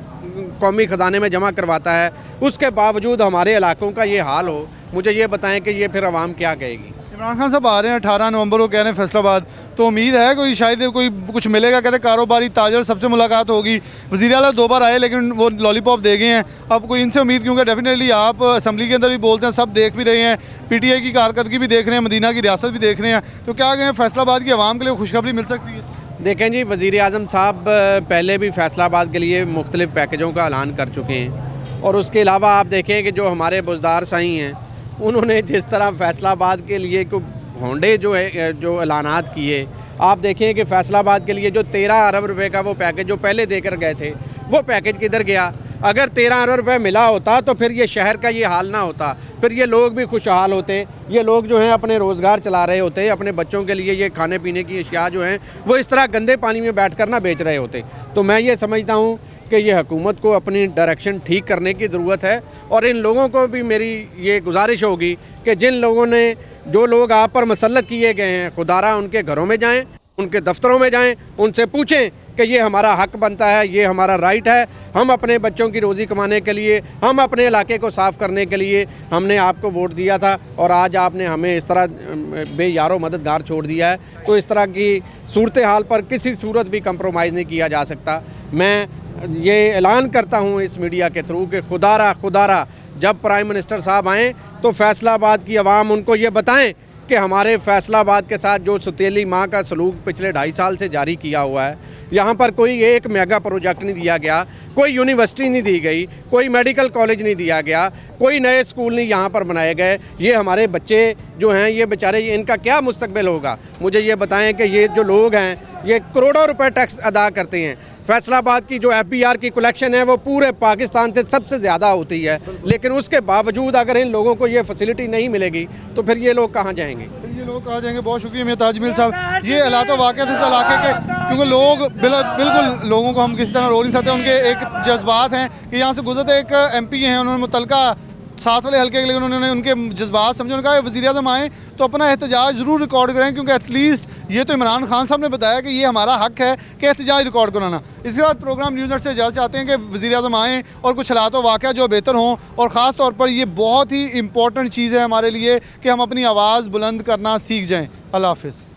कौमी ख़जाने में जमा करवाता है, उसके बावजूद हमारे इलाकों का ये हाल हो। मुझे ये बताएं कि ये फिर आवाम क्या कहेगी। इमरान खान साहब आ रहे हैं 18 नवंबर को, कह रहे हैं फैसलाबाद, तो उम्मीद है कोई शायद कोई कुछ मिलेगा? कहते कारोबारी ताजर सबसे मुलाकात होगी। वज़ीर आला 2 बार आए लेकिन वो लॉलीपॉप दे गए हैं। अब कोई इनसे उम्मीद, क्योंकि डेफिनेटली आप असम्बली के अंदर भी बोलते हैं, सब देख भी रहे हैं, PTI की कारकर्दगी भी देख रहे हैं, मदीना की रियासत भी देख रहे हैं, तो क्या कहें फैसलाबाद की आवाम के लिए खुशखबरी मिल सकती है? देखें जी, वज़ीर आज़म साहब पहले भी फैसलाबाद के लिए मुख्तलिफ़ पैकेजों का ऐलान कर चुके हैं और उसके अलावा आप देखें कि जो हमारे बुज़दार साईं हैं उन्होंने जिस तरह फैसलाबाद के लिए को होंडे जो है जो ऐलानात किए, आप देखें कि फैसलाबाद के लिए जो 13 अरब रुपए का वो पैकेज जो पहले देकर गए थे वो पैकेज किधर गया? अगर 13 अरब रुपए मिला होता तो फिर ये शहर का ये हाल ना होता, फिर ये लोग भी खुशहाल होते, ये लोग जो हैं अपने रोज़गार चला रहे होते, अपने बच्चों के लिए ये खाने पीने की अशिया जो हैं वो इस तरह गंदे पानी में बैठ कर ना बेच रहे होते। तो मैं ये समझता हूँ कि ये हुकूमत को अपनी डायरेक्शन ठीक करने की ज़रूरत है और इन लोगों को भी मेरी ये गुजारिश होगी कि जिन लोगों ने, जो लोग आप पर मुसल्लत किए गए हैं, खुदारा उनके घरों में जाएँ, उनके दफ्तरों में जाएं, उनसे पूछें कि ये हमारा हक बनता है, ये हमारा राइट है। हम अपने बच्चों की रोज़ी कमाने के लिए, हम अपने इलाके को साफ़ करने के लिए हमने आपको वोट दिया था और आज आपने हमें इस तरह बेयारो मददगार छोड़ दिया है। तो इस तरह की सूरत हाल पर किसी सूरत भी कंप्रोमाइज़ नहीं किया जा सकता। मैं ये ऐलान करता हूँ इस मीडिया के थ्रू कि खुदारा जब प्राइम मिनिस्टर साहब आएँ तो फैसलाबाद की आवाम उनको ये बताएँ कि हमारे फैसलाबाद के साथ जो सौतेली माँ का सलूक पिछले 2.5 साल से जारी किया हुआ है, यहाँ पर कोई एक मेगा प्रोजेक्ट नहीं दिया गया, कोई यूनिवर्सिटी नहीं दी गई, कोई मेडिकल कॉलेज नहीं दिया गया, कोई नए स्कूल नहीं यहाँ पर बनाए गए। ये हमारे बच्चे जो हैं ये बेचारे, इनका क्या मुस्तकबिल होगा? मुझे ये बताएं कि ये जो लोग हैं ये करोड़ों रुपए टैक्स अदा करते हैं। फैसलाबाद की जो FBR की कलेक्शन है वो पूरे पाकिस्तान से सबसे ज़्यादा होती है, लेकिन उसके बावजूद अगर इन लोगों को ये फैसिलिटी नहीं मिलेगी तो फिर ये लोग कहाँ जाएंगे? ये लोग कहा जाएंगे। बहुत शुक्रिया मियां ताजमील साहब। ये इलाका वाक़ई इस इलाके के, क्योंकि लोग बिल्कुल लोगों को हम किसी तरह रोक नहीं सकते, उनके एक जज्बात हैं कि यहाँ से गुजरते एक MP हैं, उन्होंने मुतलका साथ वाले हल्के के लिए उन्होंने उनके जज्बात समझे, उन्होंने कहा वज़ीर आज़म आएँ तो अपना एहतजाज ज़रूर रिकॉर्ड करें, क्योंकि एटलीस्ट ये तो इमरान खान साहब ने बताया कि ये हमारा हक है कि एहतजाज रिकॉर्ड कराना। इसके बाद प्रोग्राम न्यूज़ नेट से इजाज़त चाहते हैं कि वज़ीर आज़म आएँ और कुछ हालात व वाक़या जो बेहतर हों, और ख़ास तौर पर ये बहुत ही इंपॉर्टेंट चीज़ है हमारे लिए कि हम अपनी आवाज़ बुलंद करना सीख जाएँ। अल्लाह हाफ़िज़।